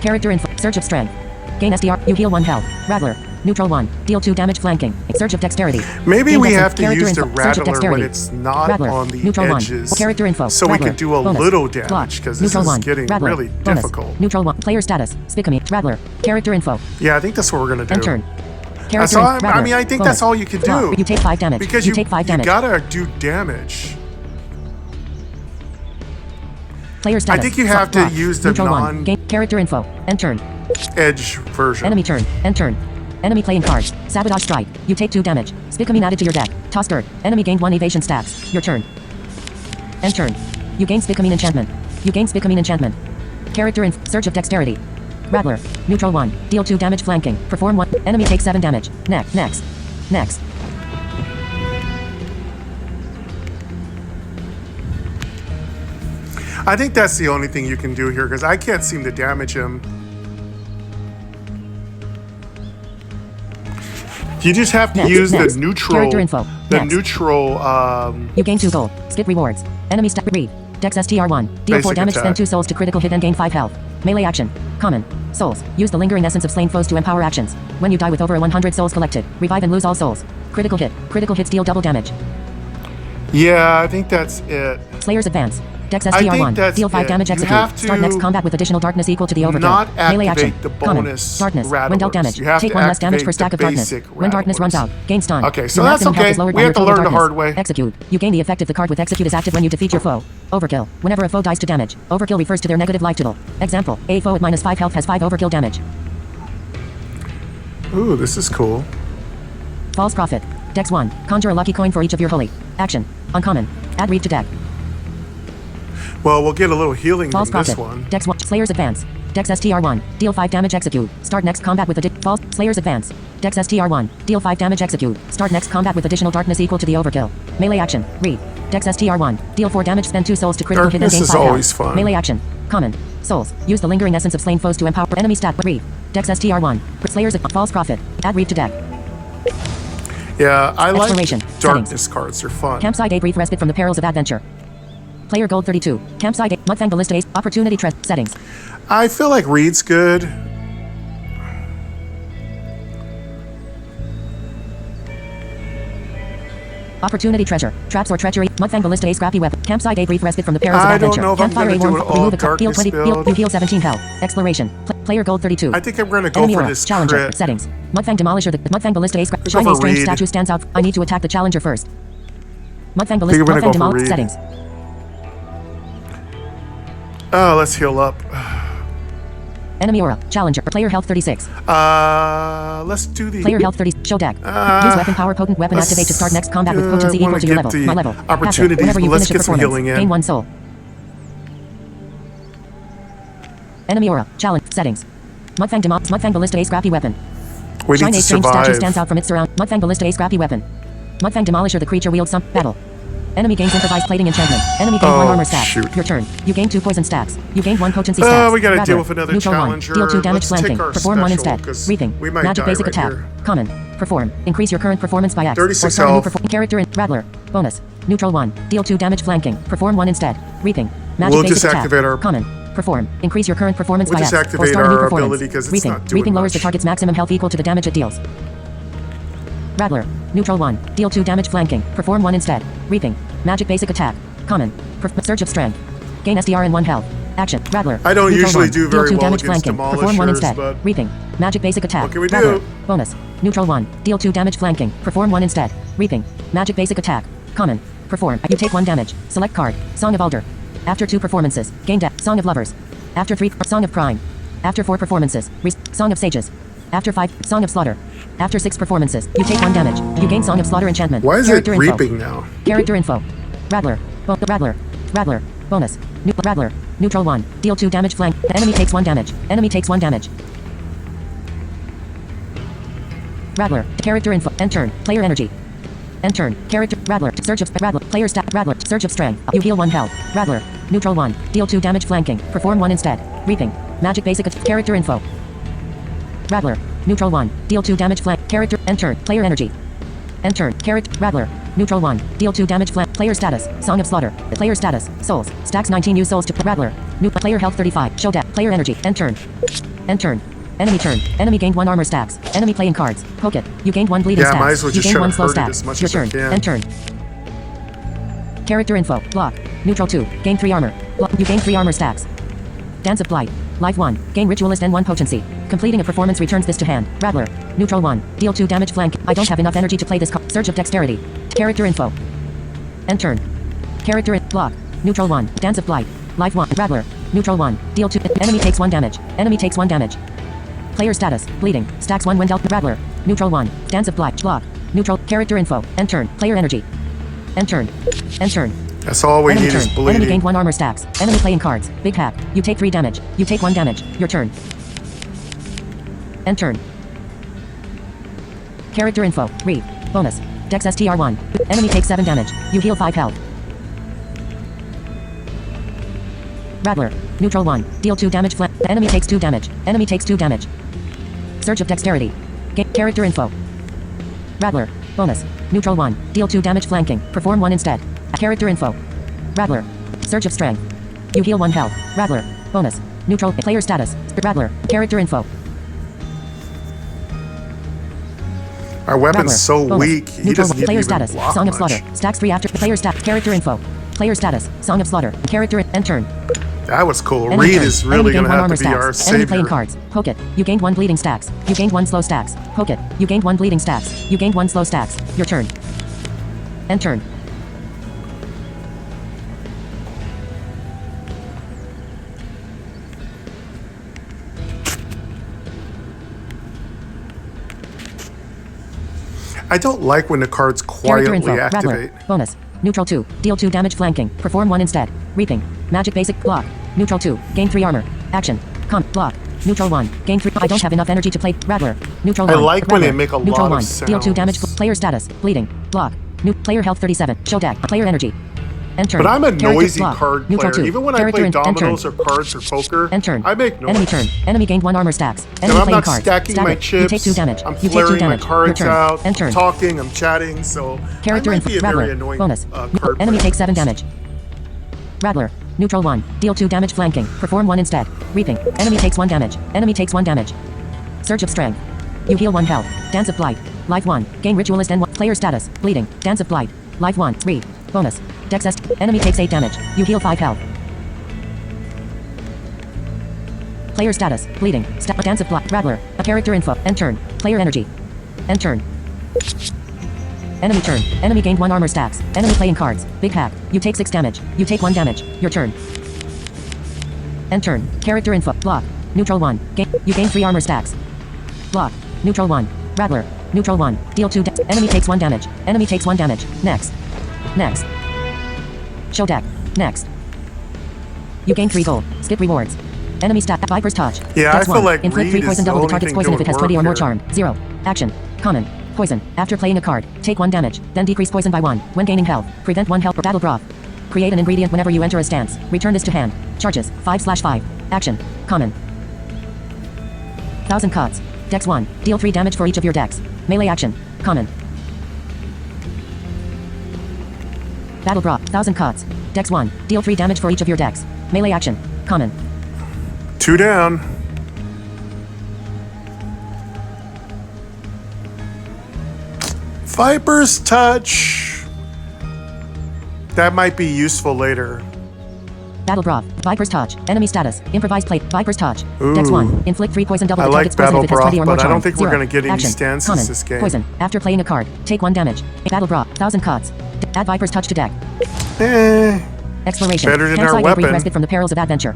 Character info. Surge of strength. Gain SDR. You heal 1 health. Rattler. Neutral 1. Deal 2 damage flanking. Surge of dexterity. Maybe Gain we dex have to use the info. Surge of rattler when dexterity. it's not Rattler. on the Neutral 1. edges. Character info. So Rattler. we could do a Bonus. little Block. damage because this Neutral is 1. getting Rattler. really Bonus. difficult. Neutral 1. Player status. Spicamine. Rattler. Character info. Yeah, I think that's what we're gonna do. End turn. That's Character all, Rattler. I mean, I think Bonus. that's all you can Block. do. You take 5 damage. Because you take 5 damage. you gotta do damage. Player status. I think you have to Block. use the Neutral 1. Gain character info. End turn. non-edge version. Enemy turn. End turn. Enemy playing card. Sabotage strike. You take 2 damage. Spicamine added to your deck. Toss dirt. Enemy gained 1 evasion stacks. Your turn. End turn. You gain Spicamine enchantment. You gain Spicamine enchantment. Character in Surge of dexterity. Rattler. Neutral 1. Deal 2 damage flanking. Perform 1. Enemy takes 7 damage. Next. I think that's the only thing you can do here because I can't seem to damage him. You just have to use the neutral. Character info. The neutral. You gain 2 gold. Skip rewards. Enemy stat. Read. Dex STR1. Deal 4 damage. Spend 2 souls to critical hit and gain 5 health. Melee action. Common. Souls. Use the lingering essence of slain foes to empower actions. When you die with over 100 souls collected, revive and lose all souls. Critical hit. Critical hits deal double damage. Yeah, I think that's it. Slayer's advance. Dex STR1. Deal 5 damage. Execute. Start next combat with additional darkness equal to the overkill. Not Melee action. activate the Common. bonus Darkness. When dealt damage. You have Take to 1 less damage per activate stack the of darkness. basic When darkness runs out, gain stun. Okay, so Your that's maximum health okay. is lowered We by have to your learn total the hard darkness. way. Execute. You gain the effect if the card with execute is active when you defeat your foe. Overkill. Whenever a foe dies to damage, overkill refers to their negative life total. Example: a foe at -5 health has 5 overkill damage. Ooh, this is cool. False Prophet. Dex 1. Conjure a lucky coin for each of your holy. Action. Uncommon. Add read to deck. Well, we'll get a little healing False from this Prophet. one. Dex 1. Slayer's advance. Dex STR1. Deal 5 damage. Execute. Start next combat with false Slayer's advance. Dex STR1. Deal 5 damage. Execute. Start next combat with additional darkness equal to the overkill. Melee action. Read. Dex STR1. Deal 4 damage. Spend 2 souls to critical hit and gain 5 Darkness is health. always fun. Melee action. Common. Souls. Use the lingering essence of slain foes to empower enemy stat. Read. Dex STR1. Slayer's false prophet. Add read to deck. Yeah, I like Exploration. darkness Settings. cards. They're fun. Campsite 8. Brief respite from the perils of adventure. Player gold 32. Campsite 8. Mudfang Ballista Ace. Opportunity Trust. Settings. I feel like Reed's good. Opportunity treasure. Traps or treachery. Mudfang ballista a scrappy weapon. Campsite a brief respite from the perils of I don't adventure. know if I'm Campfire gonna a do warm. it all Remove a card. Heal darkness 20. build. You heal 17 health. Exploration. Player gold 32. I think I'm gonna go Enemy for aura. this Challenger. crit. Settings. Mudfang demolisher. The Mudfang ballista a scrap. Let's Shiny go for strange Reed. statue stands out. I need to attack the challenger first. Mudfang ballista. we're gonna go Mudfang for demolish. Reed. Settings. Oh, let's heal up. Enemy aura. Challenger. Player health 36. Let's do the Player health 30. Show deck. Use weapon power potent weapon let's- activate to start next combat with I potency wanna equal to your get level. the My level. opportunities, Passive. Whenever you but let's finish a get some performance, healing in. gain 1 soul. Enemy aura. Challenge. Settings. Mudfang ballista a scrappy weapon. We Shine need a to strange statue survive. stands out from its surround. Mudfang ballista a scrappy weapon. Mudfang demolisher the creature wields some battle. Enemy gains improvised plating enchantment. Enemy gains 1 Oh, armor stack. shoot. Your turn. You gain 2 poison stacks. You gain 1 potency stacks. We gotta Rattler. deal with another Neutral challenger. 1. Deal 2 damage Let's take flanking. our Perform 1 special, instead. 'cause Reaping. we might Magic die basic right attack. here. Common. Perform. Increase your current performance by X. 36 or start a new health. character in Rattler. Bonus. Neutral 1. Deal 2 damage flanking. Perform 1 instead. Reaping. Magic We'll basic just attack. activate our- Common. Perform. Increase your current performance We'll by just X. Or activate start a new our performance. ability 'cause it's Reaping. not doing Reaping lowers the much. target's maximum health equal to the damage it deals. Rattler. Neutral 1. Deal 2 damage flanking. Perform 1 instead. Reaping. Magic basic attack. Common. Surge of strength. Gain SDR and 1 health. Action. Rattler. I don't Neutral usually 1. do Deal very 2 well damage against flanking. Perform 1 demolishers, instead. but Reaping. Magic basic attack. what can we Rattler. do? Bonus. Neutral 1. Deal 2 damage flanking. Perform 1 instead. Reaping. Magic basic attack. Common. Perform. You take 1 damage. Select card. Song of Alder. After 2 performances. Gain death. Song of Lovers. After 3. Song of Crime. After 4 performances. Song of Sages. After 5. Song of Slaughter. After 6 performances. You take 1 damage. You gain Song of Slaughter enchantment. Why is Character it info. reaping now? Character info. Rattler. Rattler. Rattler. Bonus. Rattler. Neutral 1. Deal 2 damage flank. The enemy takes 1 damage. Enemy takes 1 damage. Rattler. Character info. End turn. Player energy. End turn. Character. Rattler. Surge of Rattler. Player stat. Rattler. Surge of strength. You heal 1 health. Rattler. Neutral 1. Deal 2 damage flanking. Perform 1 instead. Reaping. Magic basic. Character info. Rattler. Neutral 1. Deal 2 damage flank. Character. End turn. Player energy. End turn. Character. Rattler. Neutral 1. Deal 2 damage flank. Player status. Song of Slaughter. Player status. Souls. Stacks 19. Use souls to Rattler. New player health 35. Show deck. Player energy. End turn. End turn. Enemy turn. Enemy gained 1 armor stacks. Enemy playing cards. Poke it. You gained 1 bleeding Yeah, stacks. might as well You just gained try 1 to slow hurt it stack. as much Your as I turn. can. End turn. Character info. Block. Neutral 2. Gain 3 armor. Block. You gain 3 armor stacks. Dance of Blight. Life 1. Gain Ritualist and 1 potency. Completing a performance returns this to hand. Rattler. Neutral 1. Deal 2 damage flank. I don't have enough energy to play this card. Surge of Dexterity. Character info. End turn. Character block. Neutral 1. Dance of Blight. Life 1. Rattler. Neutral 1. Deal 2. Enemy takes 1 damage. Enemy takes 1 damage. Player status. Bleeding. Stacks 1 when dealt. Rattler. Neutral 1. Dance of Blight. Block. Neutral. Character info. End turn. Player energy. End turn. End turn. That's all we Enemy need turn. is Enemy bleeding. gained 1 armor stacks. Enemy playing cards. Big hack. You take 3 damage. You take 1 damage. Your turn. End turn. Character info. Read. Bonus. Dex STR1. Enemy takes 7 damage. You heal 5 health. Rattler. Neutral 1. Deal 2 damage flank. The enemy takes 2 damage. Enemy takes 2 damage. Surge of Dexterity. Character info. Rattler. Bonus. Neutral 1. Deal 2 damage flanking. Perform 1 instead. Character info. Rattler. Surge of Strength. You heal 1 health. Rattler. Bonus. Neutral. Player status. Rattler. Character info. Our weapon's Rattler. so Bonus. weak. He Neutral. doesn't Player even status. block Song of much. Slaughter. Stacks 3 after. Player stat. Character info. Player status. Song of Slaughter. Character. End turn. That was cool. Enemy Reed turn. is Enemy really gained going to 1 have armor to be our stacks. Enemy playing savior. cards. Poke it. You gained 1 bleeding stacks. You gained 1 slow stacks. Poke it. You gained 1 bleeding stacks. You gained 1 slow stacks. Your turn. End turn. I don't like when the cards Character quietly info. activate. Rattler. Bonus. Neutral 2. Deal 2 damage flanking. Perform 1 instead. Reaping. Magic basic. Block. Neutral 2. Gain 3 armor. Action. Block. Neutral 1. Gain 3. I don't have enough energy to play. Rattler. Neutral 1. I like when Rattler. they make a Neutral lot 1. of Deal 2 damage. sounds. Player status. Bleeding. Block. New player health 37. Show deck. Player energy. End turn. But I'm a Character noisy block. card Neutral player. 2. Even when I Character play end turn. dominoes or cards or poker, End turn. I make noise. Enemy turn. Enemy gained 1 armor stacks. And Enemy I'm playing not cards. stacking Stab my it. chips. You take 2 damage. I'm You take 2 flaring my damage. Your cards turn. out. End turn. I'm talking. I'm chatting. So Character I info. might be a Rattler. very annoying Bonus. card Enemy player. takes 7 damage. Rattler. Neutral 1. Deal 2 damage flanking. Perform 1 instead. Reaping. Enemy takes 1 damage. Enemy takes 1 damage. Surge of Strength. You heal 1 health. Dance of Blight. Life 1. Gain Ritualist and 1. Player status. Bleeding. Dance of Blight. Life 1. 3. Bonus. Dex S. Enemy takes 8 damage. You heal 5 health. Player status. Bleeding. Dance of Blood. Rattler. A character info. End turn. Player energy. End turn. Enemy turn. Enemy gained 1 armor stacks. Enemy playing cards. Big hack. You take 6 damage. You take 1 damage. Your turn. End turn. Character info. Block. Neutral 1. You gain 3 armor stacks. Block. Neutral 1. Rattler. Neutral 1. Deal 2 enemy takes 1 damage. Enemy takes 1 damage. Next. Next. Show deck. Next. You gain 3 gold. Skip rewards. Enemy stat. Viper's touch. Yeah, Dex I feel 1. like Inflict 3 Reed poison is the double the only target's thing poison that if it has would 20 or work more here. charm. 0. Action. Common. Poison. After playing a card, take 1 damage, then decrease poison by 1. When gaining health, prevent 1 health or battle broth. Create an ingredient whenever you enter a stance. Return this to hand. Charges. 5/5. Action. Common. 1000 cuts. Dex 1. Deal 3 damage for each of your decks. Melee action. Common. Battle broth. 1000 cuts. Dex 1. Deal 3 damage for each of your decks. Melee action. Common. 2 down. Viper's touch. That might be useful later. Battle broth. Viper's touch. Enemy status. Improvised plate. Viper's touch. Ooh. Dex 1. Inflict 3 poison double I the like target's poison battle if it has 20 or broth, more but I charm. don't think we're 0. gonna get any Action. stances Common. this game. Poison. After playing a card, take 1 damage. Battle broth. 1000 cuts. Add Viper's touch to deck. Exploration. Better than our Campsite weapon. respite from the perils of adventure.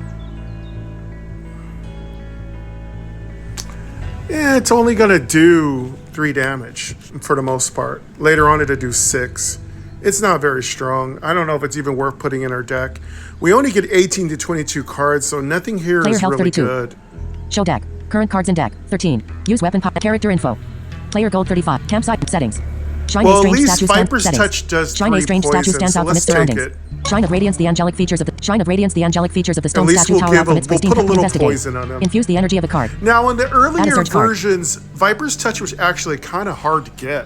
Yeah, it's only gonna do 3 damage for the most part. Later on it'll do 6. It's not very strong. I don't know if it's even worth putting in our deck. We only get 18 to 22 cards, so nothing here Player is health really 32. good. Show deck. Current cards in deck. 13. Use weapon pop. Character info. Player gold 35. Campsite settings. Shine Well, a at strange least statue Viper's settings. touch does Shine a 3 strange statue poison, stands so out from let's its take surroundings. it. Shine of radiance the angelic features of the Shine of radiance the angelic features of the stone least statue we'll tower give out from a- its we'll pristine put a little investigate. poison on him. Infuse the energy of a card. Now, in the earlier search card. versions, Viper's touch was actually kind of hard to get.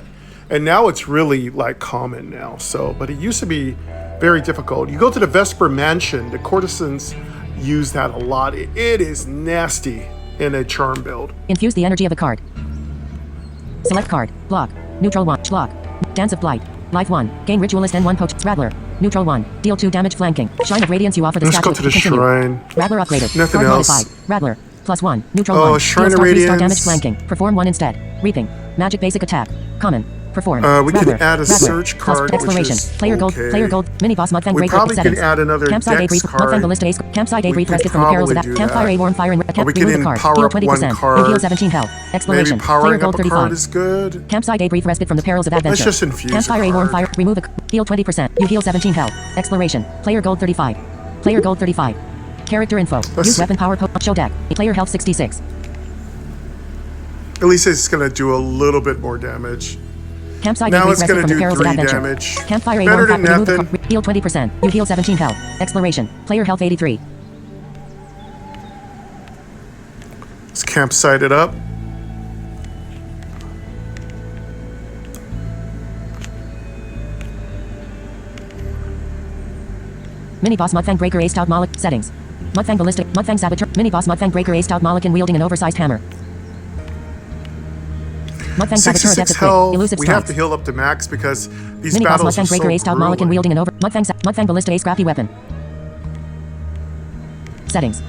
And now it's really like common now. So, but it used to be very difficult. You go to the Vesper Mansion, the courtesans use that a lot. It is nasty in a charm build. Infuse the energy of a card. Select card. Block. Neutral 1. Block. Dance of Blight. Life 1. Gain Ritualist and 1 Poach. Rattler. Neutral 1. Deal 2 damage flanking. Shine of Radiance you offer the Let's statue. go to the Continue. shrine. Rattler upgraded. Nothing Card else. modified. Rattler. +1. Neutral Oh, 1. Shrine Deal of 3-star Radiance. damage flanking. Perform 1 instead. Reaping. Magic basic attack. Common. Perform. We could Rattler. add a Rattler. search Plus card, which Exploration. is Player gold. okay. Player gold. Mini boss Mudfang We break probably could settings. add another Campsite Dex Aid card. Mudfang Ballista Ace. Campsite Aid We could rested from the perils of probably that. do Campfire that. A warm fire and Or we could remove even the card. power Deal up 20%. one You heal card. 17 health. Exploration. Maybe powering Player up gold a 35. card is good. Campsite Aid brief respite from the perils of adventure. just infuse a Campfire A warm fire. card. Remove a heal 20%. You heal 17 health. Exploration. Player gold 35. Player gold 35. Character info. Use weapon power show deck. Player health 66. At least it's going to do a little bit more damage. Campsite Now Aid it's brief going respite to from the do perils of 3 adventure. damage. Campfire A Better warm than fire. Remove nothing. heal 20%. You heal 17 health. Exploration. Player health 83. Let's campsite it up. Mini boss Mudfang Breaker Aced out Moloch. Settings. Mudfang Ballistic. Mudfang Saboteur. Mini boss Mudfang Breaker Aced out Moloch and wielding an oversized hammer. Mudfang Saboteur 66 adept of health. quick. Elusive We have strikes. to heal up to max because these Mini boss battles are Mudfang so Breaker Aced out Moloch and grueling. wielding an over. Mudfang Ballista Ace Scrappy weapon. Settings.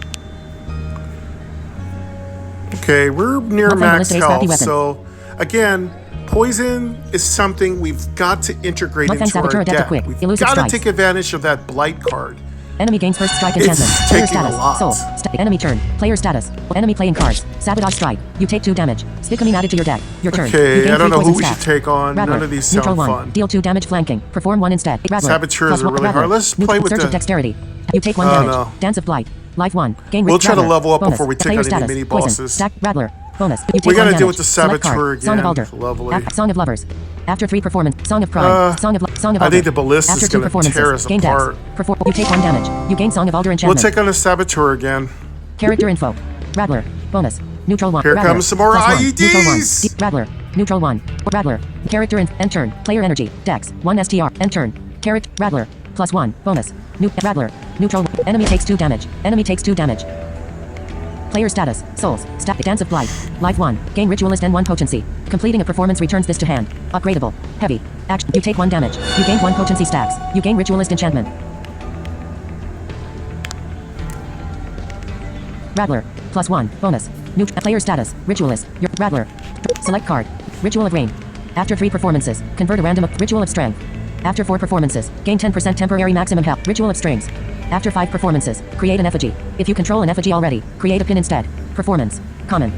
Okay, we're near Mudfang max Ballista Ace Scrappy health. weapon. So, again, poison is something we've got to integrate Mudfang into Saboteur our adept of deck. quick. We've Elusive got to strikes. take advantage of that blight card. Enemy gains first strike It's enchantment. Player taking a status. lot. Soul. Enemy turn. Player status. Enemy playing cards. Sabotage strike. You take 2 damage. Spicamine added to your deck. Your turn. You Okay, gain I don't 3 know who poison we stats. should take on. Rattler. None of these Neutral sound 1. fun. Deal 2 damage flanking. Perform 1 instead. Rattler. Saboteurs are +1. really hard. Let's play with Search the- of dexterity. You take 1 Oh, damage. no. Dance of Blight. Life 1. Gain We'll try to Rattler. level up Bonus. before we take Player on any status. mini Poison. bosses. Stack Rattler. Bonus. You take We gotta 1 deal damage. with the Select card. Saboteur Song of again. Alder. Lovely. Song of Lovers. After 3 performance. Song of Pride. Song of I Alder. think the Ballista After is 2 gonna performances. tear us Gain dex. apart. You take 1 damage. You gain Song of Alder We'll enchantment. take on a Saboteur again. Character info. Rattler. Bonus. Neutral 1. Here Rattler. comes some more +1. Neutral 1. IEDs. Rattler. Neutral 1. Rattler. Character end turn. Player energy. Dex. 1 STR. End turn. Character. Rattler. +1. Bonus. Rattler. Neutral. Enemy takes 2 damage. Enemy takes 2 damage. Player status. Souls. Dance of Blight. Life 1. Gain Ritualist and 1 potency. Completing a performance returns this to hand. Upgradeable. Heavy. Action. You take 1 damage. You gain 1 potency stacks. You gain Ritualist enchantment. Rattler. +1. Bonus. New player status. Ritualist. Your Rattler. Select card. Ritual of Rain. After 3 performances, convert a random Ritual of Strength. After 4 performances, gain 10% temporary maximum health. Ritual of Strings. After 5 performances, create an effigy. If you control an effigy already, create a pin instead. Performance. Common.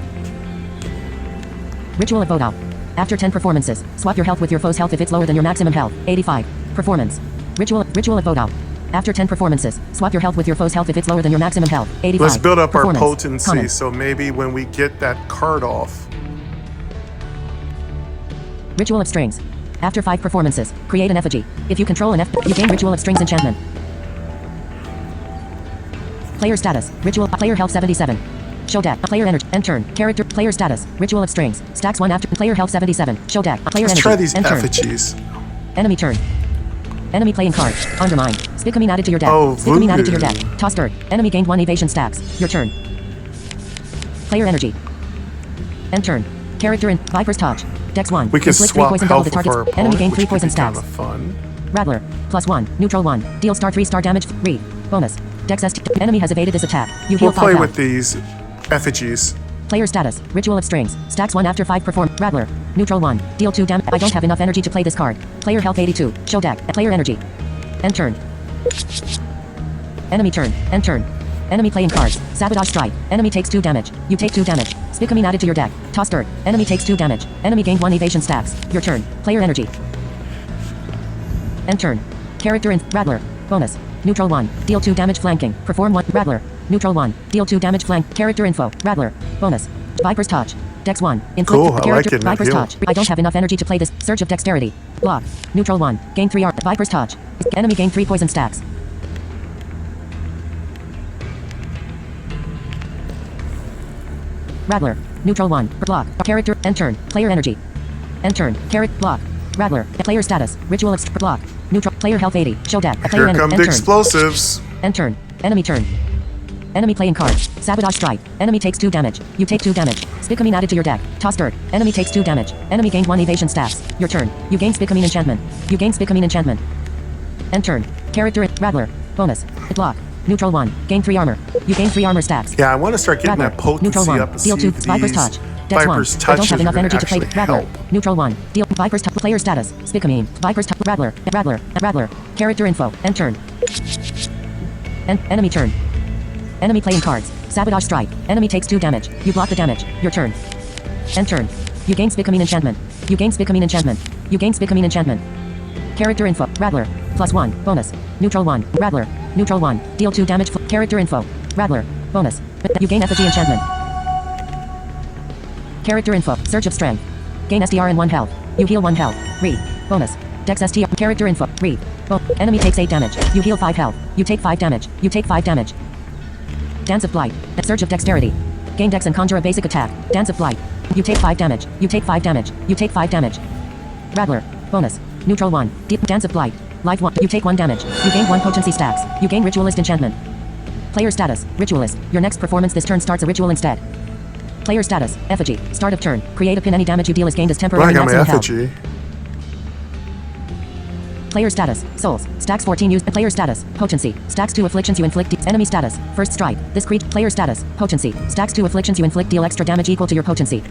Ritual of Voodoo. After 10 performances, swap your health with your foe's health if it's lower than your maximum health. 85. Performance. Ritual of Voodoo. After 10 performances, swap your health with your foe's health if it's lower than your maximum health. 85. Let's build up our potency, Common. so maybe when we get that card off. Ritual of Strings. After 5 performances, create an effigy. If you control an you gain Ritual of Strings enchantment. Player status. Ritual. Player health 77. Show deck. Player energy. End turn. Character. Player status. Ritual of Strings. Stacks 1 after. Player health 77. Show deck. Player Let's energy. try these End turn. effigies. Enemy turn. Enemy playing card. Undermine. Spicamine added to your deck. Oh, Spicamine added to your Voodoo. deck. Toss bird. Enemy gained 1 evasion stacks. Your turn. Player energy. End turn. Character in Viper's Touch. Dex 1. We can Inflict 3 swap poison health double the with our target's opponent, enemy gain which 3 could poison be kind stacks. of fun. Rattler. +1. Neutral 1. Deal star 3 star damage. 3. Bonus. Dex ST. Enemy has evaded this attack. You heal We'll 5 play health. with these effigies. Player status. Ritual of Strings. Stacks 1 after 5 perform. Rattler. Neutral 1. Deal 2 damage. I don't have enough energy to play this card. Player health 82. Show deck. Player energy. End turn. Enemy turn. End turn. Enemy playing cards. Sabotage strike. Enemy takes 2 damage. You take 2 damage. Spicamine added to your deck. Toss dirt. Enemy takes 2 damage. Enemy gained 1 evasion stacks. Your turn. Player energy. End turn. Character in Rattler. Bonus. Neutral 1. Deal 2 damage flanking. Perform 1. Rattler. Neutral 1. Deal 2 damage flank. Character info. Rattler. Bonus. Viper's Touch. Dex 1. Inflict Cool, I character. like it, Viper's heal. Touch. I don't have enough energy to play this. Surge of Dexterity. Block. Neutral 1. Gain 3 art. Viper's Touch. Enemy gain 3 poison stacks. Rattler. Neutral 1. Block. Character. End turn. Player energy. End turn. Character. Block. Rattler. Player status. Ritual of block. Neutral. Player health 80. Show deck. Player Here come end the turn. explosives. End turn. Enemy turn. Enemy playing cards. Sabotage strike. Enemy takes 2 damage. You take 2 damage. Spicamine added to your deck. Toss dirt. Enemy takes 2 damage. Enemy gained 1 evasion stacks. Your turn. You gain Spicamine enchantment. You gain Spicamine enchantment. End turn. Character. Rattler. Bonus. Block. Neutral 1. Gain 3 armor. You gain 3 armor stacks. Yeah, I want to start getting Rattler. that potency Neutral 1. up and Deal see 2. if Viper's these Touch. Dex 1. Viper's I don't touches have are enough gonna energy to play. actually Rattler. help. Neutral 1. Deal. Viper's Touch. Player status. Spicamine. Viper's Touch. Rattler. Rattler. Rattler. Character info. End turn. Enemy turn. Enemy playing cards. Sabotage strike. Enemy takes 2 damage. You block the damage. Your turn. End turn. You gain Spicamine enchantment. You gain Spicamine enchantment. You gain Spicamine enchantment. Character info. Rattler. +1. Bonus. Neutral 1. Rattler. Neutral 1. Deal 2 damage. Character info. Rattler. Bonus. You gain effigy enchantment. Character info. Surge of strength. Gain SDR and 1 health. You heal 1 health. Re. Bonus. Dex STR. Character info. Re. Enemy takes 8 damage. You heal 5 health. You take 5 damage. You take 5 damage. Dance of Blight. Surge of Dexterity. Gain Dex and conjure a basic attack. Dance of Blight. You take 5 damage. You take 5 damage. You take 5 damage. Rattler. Bonus. Neutral 1. Dance of Blight. Life 1. You take 1 damage. You gain 1 potency stacks. You gain Ritualist enchantment. Player status. Ritualist. Your next performance this turn starts a ritual instead. Player status. Effigy. Start of turn. Create a pin. Any damage you deal is gained as Well, temporary I got my maximum health. effigy. Player status. Souls. Stacks 14 used. Player status. Potency. Stacks 2 afflictions you inflict. Enemy status. First strike. This creature. Player status. Potency. Stacks 2 afflictions you inflict. Deal extra damage equal to your potency.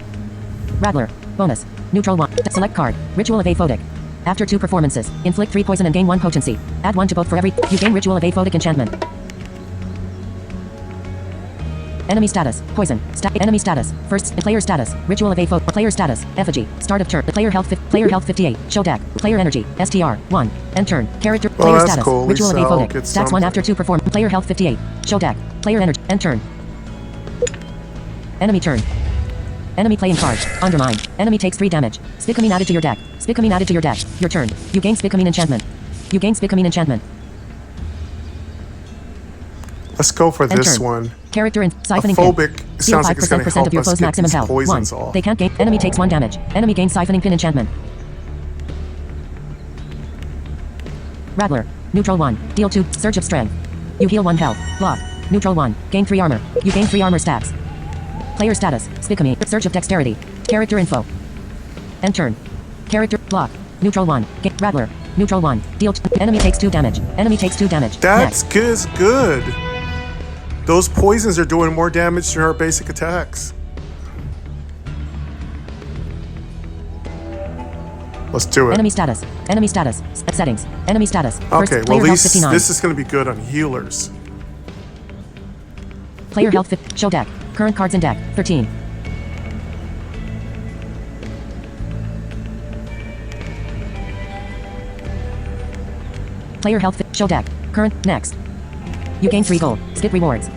Rattler. Bonus. Neutral 1. Select card. Ritual of Aphotic. After 2 performances, inflict 3 poison and gain 1 potency. Add 1 to both for every. You gain Ritual of Aphotic enchantment. Enemy status. Poison. Enemy status. First. Player status. Ritual of Aphotic. Player status. Effigy. Start of turn. Player health. Player health 58. Show deck. Player energy. STR. 1. End turn. Character. Well, Player that's status. cool. At Ritual of least I'll Aphotic. get Stacks 1 after something. 2 perform. Player health 58. Show deck. Player energy. End turn. Enemy turn. Enemy playing cards. Undermine. Enemy takes 3 damage. Spicamine added to your deck. Spicamine added to your deck. Your turn. You gain Spicamine enchantment. You gain Spicamine enchantment. Let's go for End this turn. one. Character in siphoning Phobic pin. sounds like it's 5% going to help of your us foe's get maximum these health. 1. poisons off. They can't gain. Enemy takes 1 damage. Enemy gains siphoning pin enchantment. Rattler. Neutral 1. Deal 2. Surge of strength. You heal 1 health. Block. Neutral 1. Gain 3 armor. You gain 3 armor stacks. Player status. Spicamine. Surge of dexterity. Character info. End turn. Character. Block. Neutral 1. Rattler. Neutral 1. Deal. Enemy takes 2 damage. Enemy takes 2 damage. That's Next. good. Those poisons are doing more damage to our basic attacks. Let's do it. Enemy status. Enemy status. Settings. Enemy status. First, Okay, well player health 59. this is going to be good on healers. Player health. Show deck. Current cards in deck. 13. Player health. Show deck. Current. Next. You gain 3 gold. Skip rewards.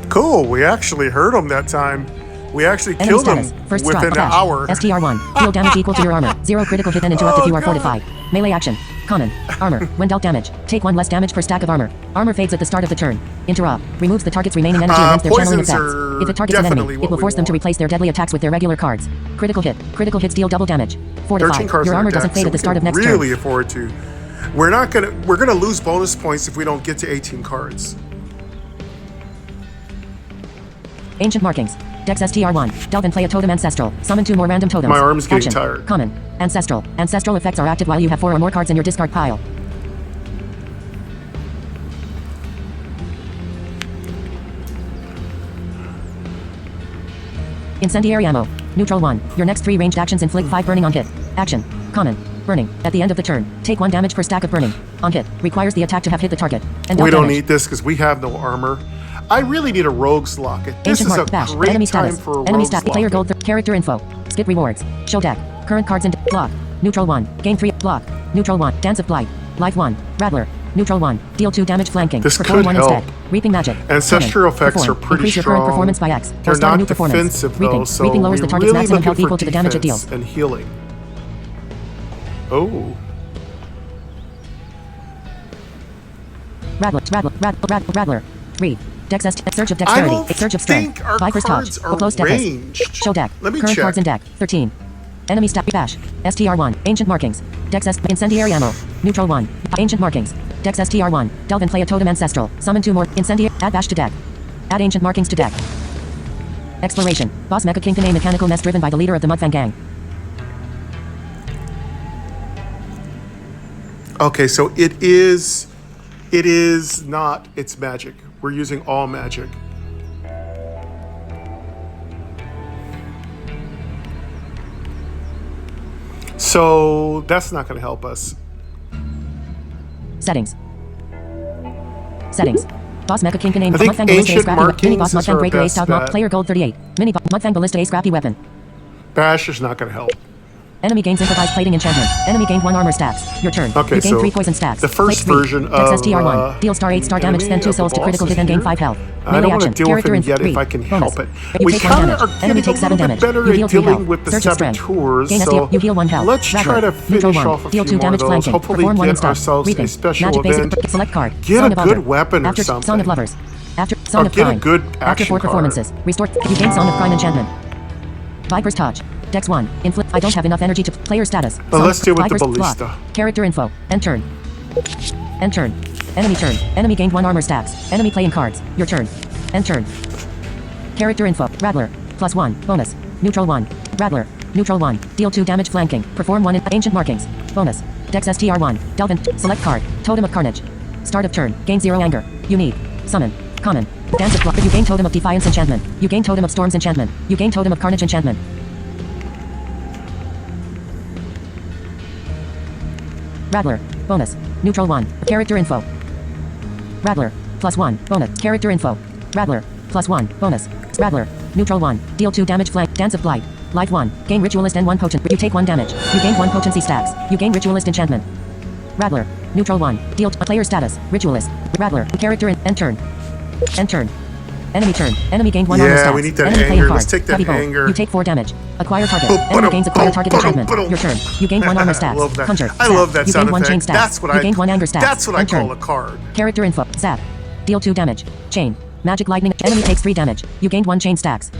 Cool, we actually hurt him that time. We actually Enemy killed status. him First within strike. an Dash. hour. STR1. Deal damage equal to your armor. 0 critical hit and interrupt if you are fortified. Melee action. Common. Armor. When dealt damage, take 1 less damage per stack of armor. Armor fades at the start of the turn. Interrupt. Removes the target's remaining energy and ends their channeling Poisons effects. are If it targets an enemy, definitely it what will we force them to want. replace their deadly attacks with their regular cards. Critical hit. Critical hits deal double damage. 13 Fortified. cards Your in our armor doesn't deck, fade so at the we start of can next really turn. afford to. We're gonna lose bonus points if we don't get to 18 cards. Ancient markings. Dex STR1. Delve and play a totem ancestral. Summon 2 more random totems. My arm's getting Action. tired. Common. Ancestral. Ancestral effects are active while you have 4 or more cards in your discard pile. Incendiary ammo. Neutral 1. Your next 3 ranged actions inflict 5 burning on hit. Action. Common. Burning. At the end of the turn, take 1 damage per stack of burning. On hit. Requires the attack to have hit the target. And We dealt don't damage. need this because we have no armor. I really need a rogue's locket. This Ancient is mark. a Bash. great Enemy time status. for a Enemy rogue's stat. locket. Player gold. Character info. Skip rewards. Show deck. Current cards and block. Neutral 1. Gain 3. Block. Neutral 1. Dance of Blight. Life 1. Rattler. Neutral 1. Deal 2 damage flanking. This Perform could 1 help. instead. Reaping magic. Ancestral Common. effects Perform. are pretty Increase your strong. current performance by X. They're or start a not new performance. defensive Reaping. though, so Reaping lowers the we're target's really maximum looking health for equal to the damage it defense deals. and healing. Oh. Rattler. Read. Dex Surge of I Dexterity. don't Surge of Strength. think our Viper's cards Touch. are Close deck. ranged. Show deck. Let me Current check. cards in deck. 13. Enemy stat. Bash. STR1. Ancient markings. Dex Incendiary ammo. Neutral 1. Ancient markings. Dex STR1. Delve and play a totem ancestral. Summon 2 more. Incendiary. Add bash to deck. Add ancient markings to deck. Exploration. Boss Mecha Kingpin, a mechanical mess driven by the leader of the Mudfang gang. Okay, so it is not, it's magic. We're using all magic. So that's not going to help us. Settings. Boss Mecha Kingpin, a I think Mudfang Ballista, a ancient scrappy weapon. Mini boss markings is Mudfang our Breaker, a best stout mod. bet. Player gold 38. Mini boss Mudfang Ballista, a scrappy weapon. Bash is not going to help. Enemy gains improvised plating enchantment. Enemy gained 1 armor stacks. Your turn. Okay, you gain so 3 poison stacks. the first Plate 3. version Dex of, STR1. Deal star 8 star damage, enemy spend 2 of the souls to boss critical is hit and gain here. 5 health. I Melee don't want action. to deal with Character him in yet 3. if I can Bonus. help it. You We take 1 kind damage. of are Enemy getting takes a 7 little damage. bit better You at heal 3 dealing health. with the Surge of strength. saboteurs, Gain so you heal 1 health. let's Rattler. try to Neutral finish 1. off a Deal few 2 more of damage those. flanking. Hopefully Perform 1 get instead. ourselves Reaping. a special Magic event. basic. Select card. Get Song a of good Alder. weapon or After something. Song of Lovers. After Song Or of get a Crime. good After action 4 card. performances. Restore. You gain Song of Crime enchantment. Viper's Touch. Dex 1. Inflict. I don't have enough energy to player status. Well, Song let's of deal with the Viper's ballista. Block. Character info. End turn. End turn. Enemy turn. Enemy gained 1 armor stacks. Enemy playing cards. Your turn. End turn. Character info. Rattler. +1. Bonus. Neutral 1. Rattler. Neutral 1. Deal 2 damage flanking. Perform 1 ancient markings. Bonus. Dex STR1. Delve and select card. Totem of Carnage. Start of turn. Gain 0 anger. You need. Summon. Common. Dance of Block. You gain Totem of Defiance enchantment. You gain Totem of Storms enchantment. You gain Totem of Carnage enchantment. Rattler. Bonus. Neutral 1. Character info. Rattler. +1. Bonus. Character info. Rattler. +1. Bonus. Rattler. Neutral 1. Deal 2 damage flank. Dance of Blight. Life 1. Gain Ritualist and 1 potent. You take 1 damage. You gain 1 potency stacks. You gain Ritualist enchantment. Rattler. Neutral 1. Deal a player status. Ritualist. Rattler. Character in end turn. End turn. Enemy turn. Enemy gained 1 armor Yeah, stacks. we need that Enemy playing anger. card. Let's take that Heavy bolt. anger. You take 4 damage. Acquire target. Boom, Enemy ba-dum, gains acquire boom, target ba-dum, enchantment. ba-dum. Your turn. You gain 1 armor stacks. I love that. Conjure. I Zap. love that You sound gain 1 chain effect. stacks. That's what you I. gain 1 anger stacks. That's what I End turn. call a card. Character info. Zap. Deal 2 damage. Chain. Magic lightning. Enemy takes 3 damage. You gained 1 chain stacks.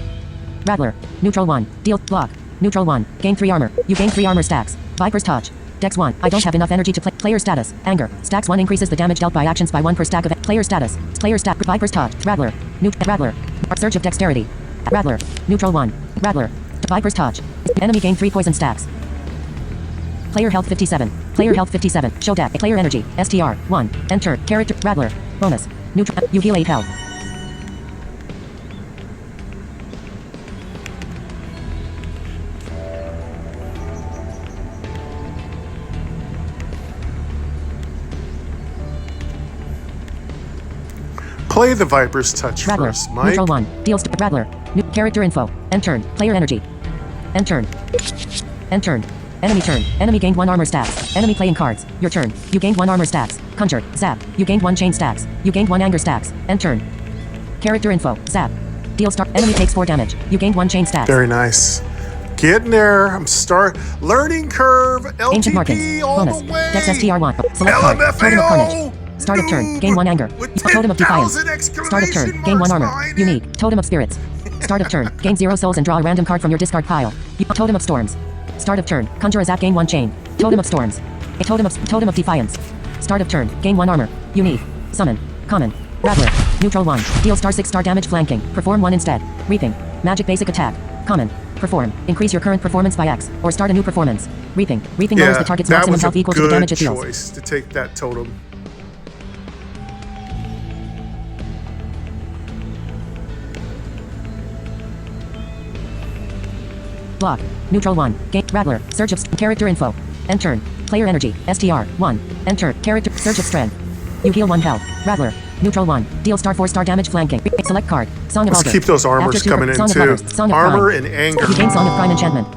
Rattler. Neutral 1. Deal. Block. Neutral 1. Gain 3 armor. You gain 3 armor stacks. Viper's Touch. Dex 1. I don't have enough energy to play. Player status. Anger. Stacks 1 increases the damage dealt by actions by 1 per stack of player status. Player stat. Viper's Touch. Rattler. Rattler. Surge of Dexterity. Rattler. Neutral 1. Rattler. Viper's Touch. Enemy gain 3 poison stacks. Player health 57. Player health 57. Show deck. Player energy. STR. 1. Enter. Character. Rattler. Bonus. Neutral. You heal 8 health. Play the Viper's Touch Rattler. first, Mike. Neutral 1. Deals to Rattler. New character info. End turn. Player energy. End turn. End turn. Enemy turn. Enemy gained 1 armor stacks. Enemy playing cards. Your turn. You gained 1 armor stacks. Conjure. Zap. You gained 1 chain stacks. You gained 1 anger stacks. End turn. Character info. Zap. Deal start. Enemy takes 4 damage. You gained 1 chain stacks. Very nice. Getting there. I'm learning curve. Ancient markings. LTP all Bonus. the way. Dex STR1. Select card. Totem of Carnage. Start of turn. Gain 1 anger. Totem of Defiance. Start of turn. Gain 1 armor. Unique. Totem of Spirits. Start of turn. Gain 0 souls and draw a random card from your discard pile. Totem of Storms. Start of turn. Conjure a zap. Gain 1 chain. Totem of Storms. A Totem of Defiance. Start of turn. Gain 1 armor. Unique. Summon. Common. Rattler. Neutral 1. Deal star 6 star damage flanking. Perform 1 instead. Reaping. Magic basic attack. Common. Perform. Increase your current performance by X. Or start a new performance. Reaping. Reaping lowers the target's maximum health equal to the damage it deals. That was a good choice to take that totem. Block. Neutral 1. Gain. Rattler. Surge of character info. End turn. Player energy. STR. 1. Enter. Character. Surge of strength. You heal 1 health. Rattler. Neutral 1. Deal star 4 star damage flanking. Select card. Song of Let's Augur. keep those armors coming in too. Armor and anger. You gain Song of Prime enchantment.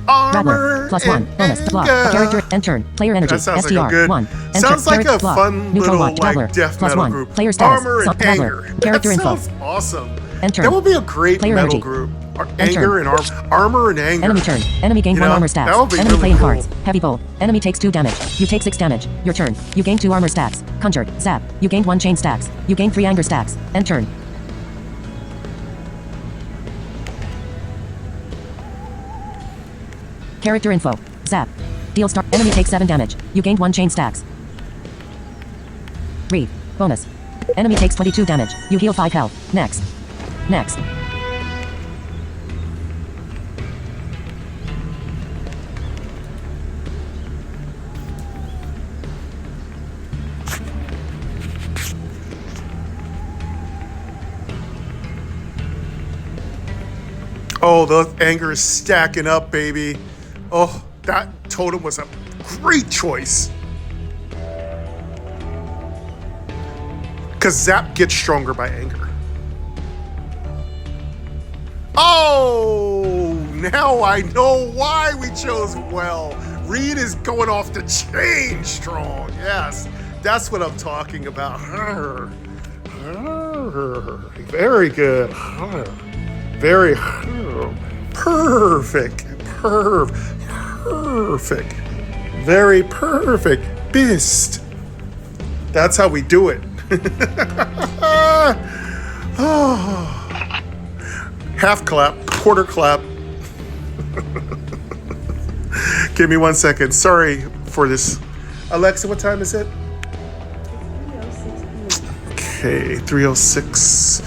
Armor Rattler. +1. Bonus. Block. Character. End turn. Player energy. That sounds STR. like a good. 1. Enter. Sounds like a block. fun Neutral little 1. Rattler. like death metal +1. group. Player status. Armor and Rattler. anger. Character That info. sounds awesome. Enter. That would be a great Player metal energy. group. Enter. Anger and armor and anger. Enemy turn. Enemy gain You 1 know, armor that stacks. would be Enemy really playing cool. cards. Heavy bolt. Enemy takes 2 damage. You take 6 damage. Your turn. You gain 2 armor stacks. Conjured. Zap. You gained 1 chain stacks. You gain 3 anger stacks. End turn. Character info. Zap. Deal start. Enemy takes 7 damage. You gained 1 chain stacks. Read. Bonus. Enemy takes 22 damage. You heal 5 health. Next. Next. Oh, the anger is stacking up, baby. Oh, that totem was a great choice. Because Zap gets stronger by anger. Oh, now I know why we chose well. Reed is going off the chain strong. Yes, that's what I'm talking about. Very good. Very perfect. Perfect. Very perfect. Best. That's how we do it. Oh. Half clap, quarter clap. Give me 1 second. Sorry for this. Alexa, what time is it? 3:06 p.m. Okay, 3:06.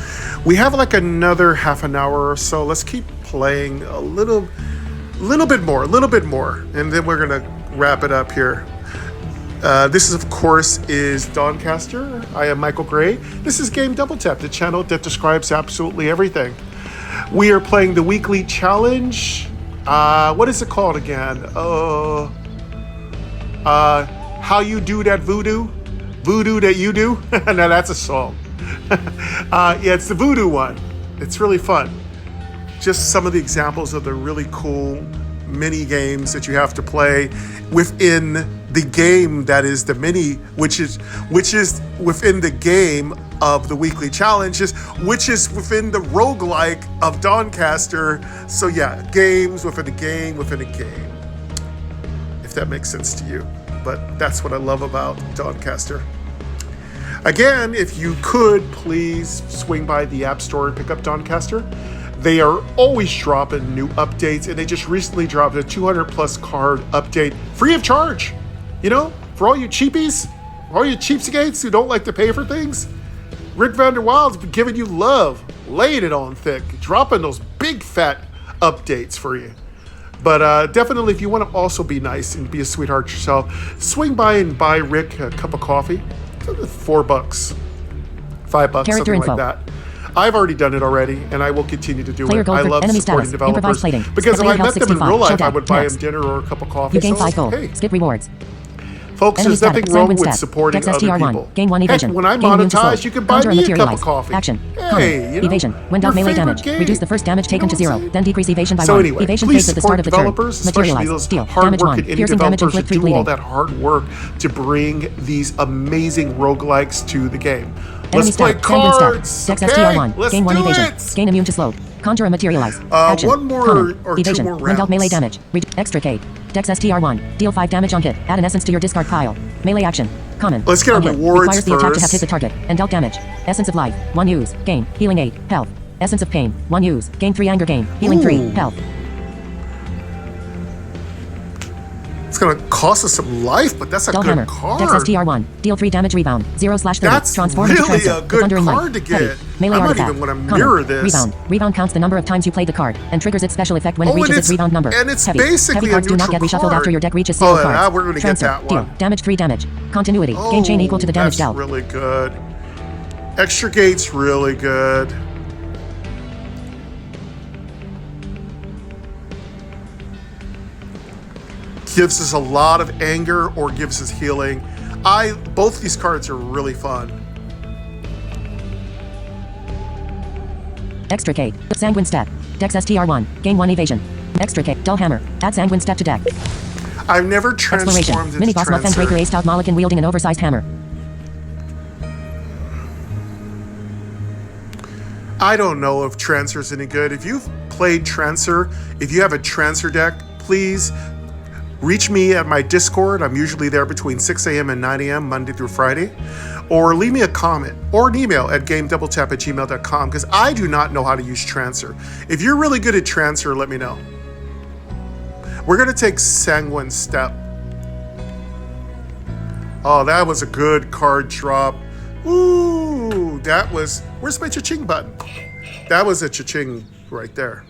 We have like another half an hour or so. Let's keep playing a little bit more, and then we're gonna wrap it up here. This is, of course, Dawncaster. I am Michael Gray. This is Game Double Tap, the channel that describes absolutely everything. We are playing the weekly challenge. What is it called again? How you do that voodoo? Voodoo that you do? Now that's a song. Yeah, it's the Voodoo one. It's really fun. Just some of the examples of the really cool mini games that you have to play within the game that is the mini, which is within the game of the weekly challenges, which is within the roguelike of Dawncaster. So yeah, games within a game within a game, if that makes sense to you. But that's what I love about Dawncaster. Again, if you could, please swing by the App Store and pick up Dawncaster. They are always dropping new updates, and they just recently dropped a 200 plus card update free of charge. You know, for all you cheapies, all you cheapskates who don't like to pay for things, Rick Vander Wild's been giving you love, laying it on thick, dropping those big fat updates for you. But definitely, if you want to also be nice and be a sweetheart yourself, swing by and buy Rick a cup of coffee. $4, $5, Character something info. like that. I've already done it already, and I will continue to do Player it. gold I for love enemy supporting status. Improvised developers plating. because if Player I met health them in 65. real life, Show I deck. would buy Next. them dinner or a cup of coffee. You gain So, 5 gold. hey, Skip rewards. folks, Enemy there's nothing status. wrong Sanguine with stat. supporting Dex other STR1. people. Gain 1 Heck, evasion. when I'm Gain immune to monetized, slow. you can buy Counter me a cup of materialize. coffee. Action. Hey, Common. you know, Evasion. When your melee favorite damage. game. Reduce the first damage taken to You know 0. Then decrease evasion by So 1. anyway, Evasion please fades at the start support of the turn. developers, especially Materialize. those Steal. Damage 1. hard-working indie Piercing damage developers inflict that 3 do all bleeding. that hard work to bring these amazing roguelikes to the game. Enemy Let's play stat. Sanguine cards. stat. Dex Okay, STR1. let's Gain 1 do evasion. it. Gain immune to slow. Conjure a materialize. Action. One more Common. or two Evasion. more When dealt melee rounds. damage. Extricate. Dex STR1. Deal 5 damage on hit. Add an essence to your discard pile. Melee action. Common. Let's get our On hit. rewards Requires the attack to have first. hit the target. And dealt damage. Essence of life. 1 use. Gain. Healing 8. Health. Essence of pain. 1 use. Gain 3 anger gain. Healing 3. Ooh. Health. It's gonna cost us some life, but that's a Dull good hammer. card. Dex STR1. Deal 3 damage rebound. 0/30. That's Transform into really Trancer. a With good Thundering Light. card to get. Heavy. Melee I might artifact. even wanna Common. mirror this. Rebound. Rebound counts the number of times you played the card and triggers its special effect when it Oh, reaches and its it's- rebound number. and it's Heavy. basically Heavy a cards do not neutral get reshuffled card. after your deck reaches Oh, 0 yeah, cards. we're gonna get Trancer. that one. Deal. Damage 3 damage. Continuity. Gain chain equal to the damage that's dealt. really good. Extragate's really good. Gives us a lot of anger or gives us healing. Both these cards are really fun. Extricate. Sanguine step. Dex STR1. Gain 1 evasion. Extricate. Dull hammer. Add sanguine step to deck. I've never Exploration. transformed into Mini boss Muffin Breaker Trancer. Ace Tout Mollican wielding an oversized hammer. I don't know if Trancer's any good. If you've played Trancer, if you have a Trancer deck, please reach me at my Discord. I'm usually there between 6 a.m. and 9 a.m. Monday through Friday. Or leave me a comment or an email at gamedoubletap@gmail.com because I do not know how to use Trancer. If you're really good at Trancer, let me know. We're going to take Sanguine Step. Oh, that was a good card drop. Ooh, that was... Where's my cha-ching button? That was a cha-ching right there.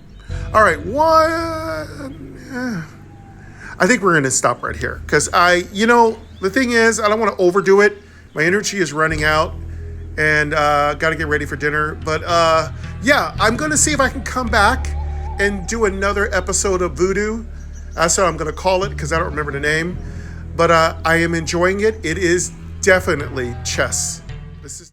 All right, one... I think we're going to stop right here because the thing is, I don't want to overdo it. My energy is running out and got to get ready for dinner. But yeah, I'm going to see if I can come back and do another episode of Voodoo. That's what I'm going to call it because I don't remember the name. But I am enjoying it. It is definitely chess. This is